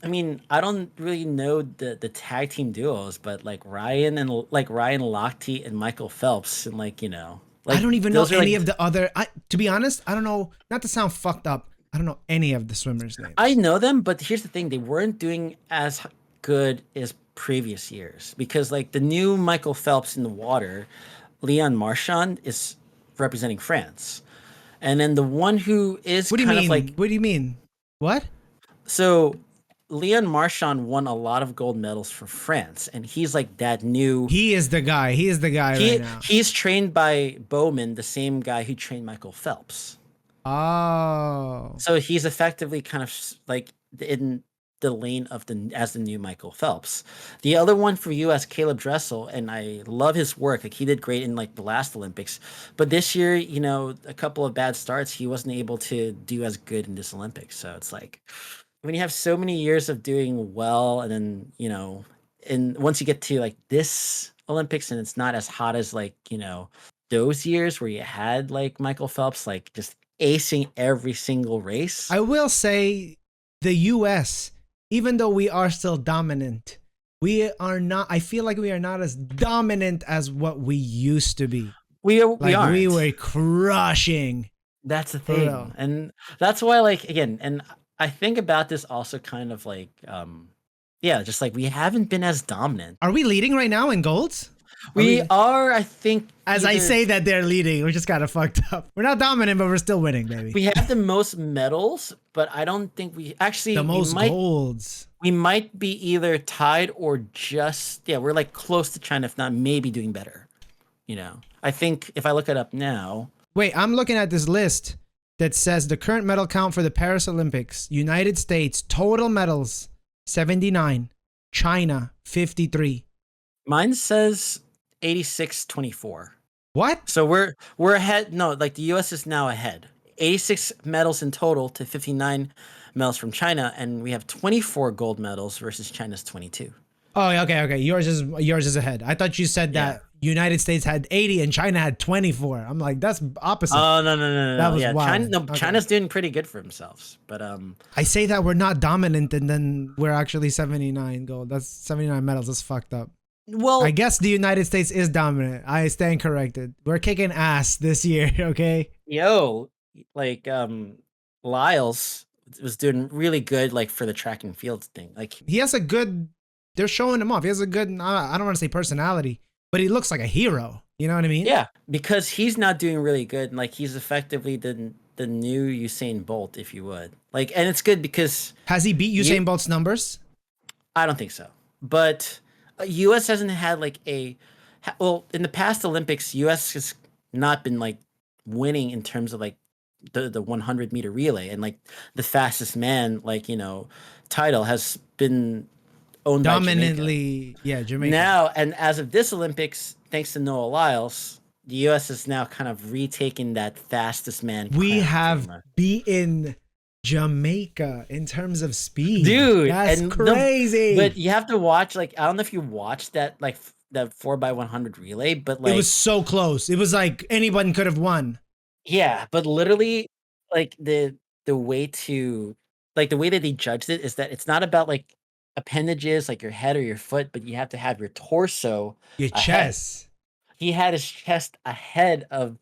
I mean, I don't really know the tag team duos, but like Ryan Lochte and Michael Phelps, and like, I like don't even know those are any like, of the other. To be honest, I don't know. Not to sound fucked up, I don't know any of the swimmers' I names. know them, but here's the thing: they weren't doing as good as previous years because, like, the new Michael Phelps in the water, Leon Marchand, is representing France, and then the one who is What do you kind of mean? like What do you mean? What? so. Leon Marchand won a lot of gold medals for France, and he's like that new. He is the guy. He is the guy right now. He's trained by Bowman, the same guy who trained Michael Phelps. Oh, So he's effectively kind of like in the lane of the new Michael Phelps. The other one for you as Caleb Dressel, and I love his work. Like he did great in like the last Olympics, but this year, a couple of bad starts, he wasn't able to do as good in this Olympics. So it's like when you have so many years of doing well, and then and once you get to like this Olympics, and it's not as hot as like those years where you had like Michael Phelps, like just acing every single race. I will say the U.S. Even though we are still dominant, we are not. I feel like we are not as dominant as what we used to be. We Like we aren't. were crushing That's the for thing. real. And that's why like again, and I think about this also kind of like yeah, just like we haven't been as dominant. Are we leading right now in golds? Are We we? are, I think, As I either say that they're leading, we're just kind of fucked up. We're not dominant, but we're still winning, baby. we have the most medals, but I don't think we actually The most golds. we might be either tied or just yeah, we're like close to China, if not maybe doing better. I think if I look it up now, Wait, I'm looking at this list that says the current medal count for the Paris Olympics: United States total medals 79, China 53. mine says 86-24. What? So we're ahead. No, like the US is now ahead. 86 medals in total to 59 medals from China, and we have 24 gold medals versus China's 22. Oh, okay. Yours is ahead. I thought you said Yeah. that United States had 80 and China had 24. I'm like, that's opposite. Oh no. That was Yeah, wild. No, Okay. China's doing pretty good for themselves. But I say that we're not dominant and then we're actually 79 gold. That's 79 medals. That's fucked up. well, I guess the United States is dominant. I stand corrected. We're kicking ass this year, okay? yo, like Lyles was doing really good like for the track and field thing. Like He has a good, they're showing him off. He has a good, I don't want to say personality, but he looks like a hero. You know what I mean? yeah, because he's not doing really good and like he's effectively the new Usain Bolt, if you would. Like and it's good because Has he beat Usain Bolt's numbers? I don't think so. But US hasn't had like well, in the past Olympics, US has not been like winning in terms of like the 100-meter relay, and like the fastest man like, title has been owned by Jamaica. Dominantly, yeah, Jamaica. Now, and as of this Olympics, thanks to Noah Lyles, the U.S. is now kind of retaking that fastest man We crown, pretty have much. beaten Jamaica in terms of speed. Dude, That's and the but crazy. you have to watch, like, I don't know if you watched that, like, that 4x100 relay, but It was like, so close. It was like anyone could have won. yeah, but literally, like, the way to like, the way that they judged it is that it's not about, like, appendages, like your head or your foot, but you have to have your torso Your ahead. chest. He had his chest ahead of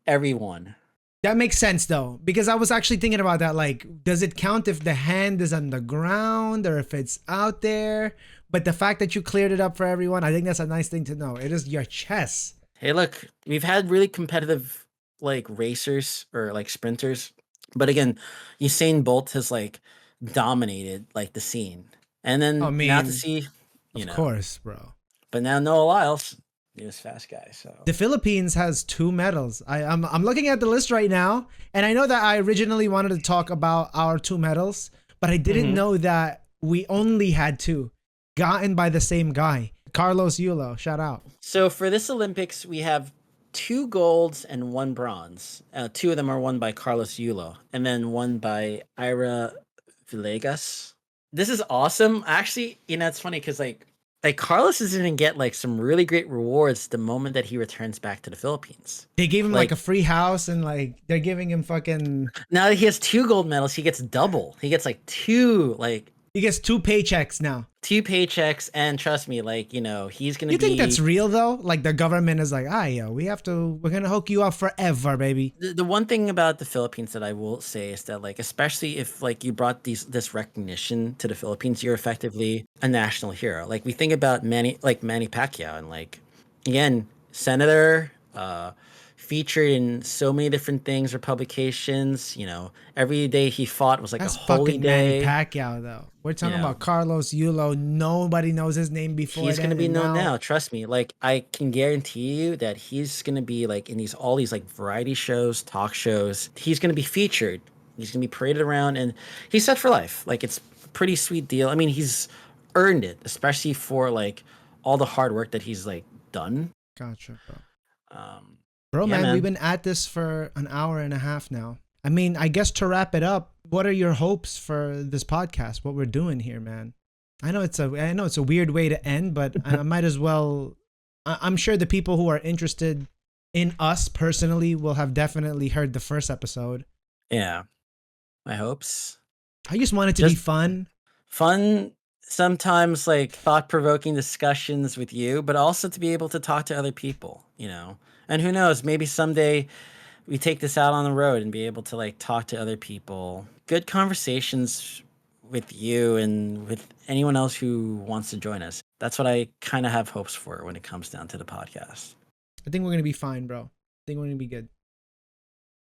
everyone. That makes sense though, because I was actually thinking about that. Like, does it count if the hand is on the ground or if it's out there? But the fact that you cleared it up for everyone, I think that's a nice thing to know. It is your chest. Hey, look, we've had really competitive, like, racers or, like, sprinters, but again, Usain Bolt has, like, dominated, like, the scene, and I then now to mean, see, you of know, course, bro. but now Noah Lyles, he was fast guy, so The Philippines has 2 medals. I'm looking at the list right now, and I know that I originally wanted to talk about our 2 medals, but I didn't Mhm. know that we only had two, gotten by the same guy, Carlos Yulo. Shout out. So for this Olympics, we have 2 golds and 1 bronze. 2 of them are won by Carlos Yulo, and then one by Ira Villegas. This is awesome. Actually, it's funny because like Carlos is gonna get like some really great rewards the moment that he returns back to the Philippines. They gave him like a Like, free house, and like they're giving him fucking. now that he has 2 gold medals, he gets double. He gets like He gets 2 paychecks now. 2 paychecks, and trust me, like, he's gonna You think that's be real though? Like the government is like, yo, we're gonna hook you up forever, baby. the one thing about the Philippines that I will say is that, like, especially if like you brought this recognition to the Philippines, you're effectively a national hero. Like, we think about Manny Pacquiao, and like, again, senator, featured in so many different things or publications. Every day he fought was like a That's holy fucking Manny day. Pacquiao though. We're You talking know, about Carlos Yulo. Nobody knows his name before he's gonna then, be and known now now. Trust me. Like, I can guarantee you that he's gonna be like in these all these like variety shows, talk shows. He's gonna be featured. He's gonna be paraded around, and he's set for life. Like, it's a pretty sweet deal. I mean, he's earned it, especially for like all the hard work that he's like done. gotcha, bro. Um, Bro, yeah, man, we've man. been at this for an hour and a half now. I mean, I guess to wrap it up, what are your hopes for this podcast? What we're doing here, man? I know it's a weird way to end, but I might as well. I'm sure the people who are interested in us personally will have definitely heard the first episode. Yeah, my hopes. I just want it to be Just fun. fun, sometimes like thought provoking discussions with you, but also to be able to talk to other people. And who knows, maybe someday we take this out on the road and be able to like talk to other people. Good conversations with you and with anyone else who wants to join us. That's what I kind of have hopes for when it comes down to the podcast. I think we're gonna be fine, bro. I think we're gonna be good.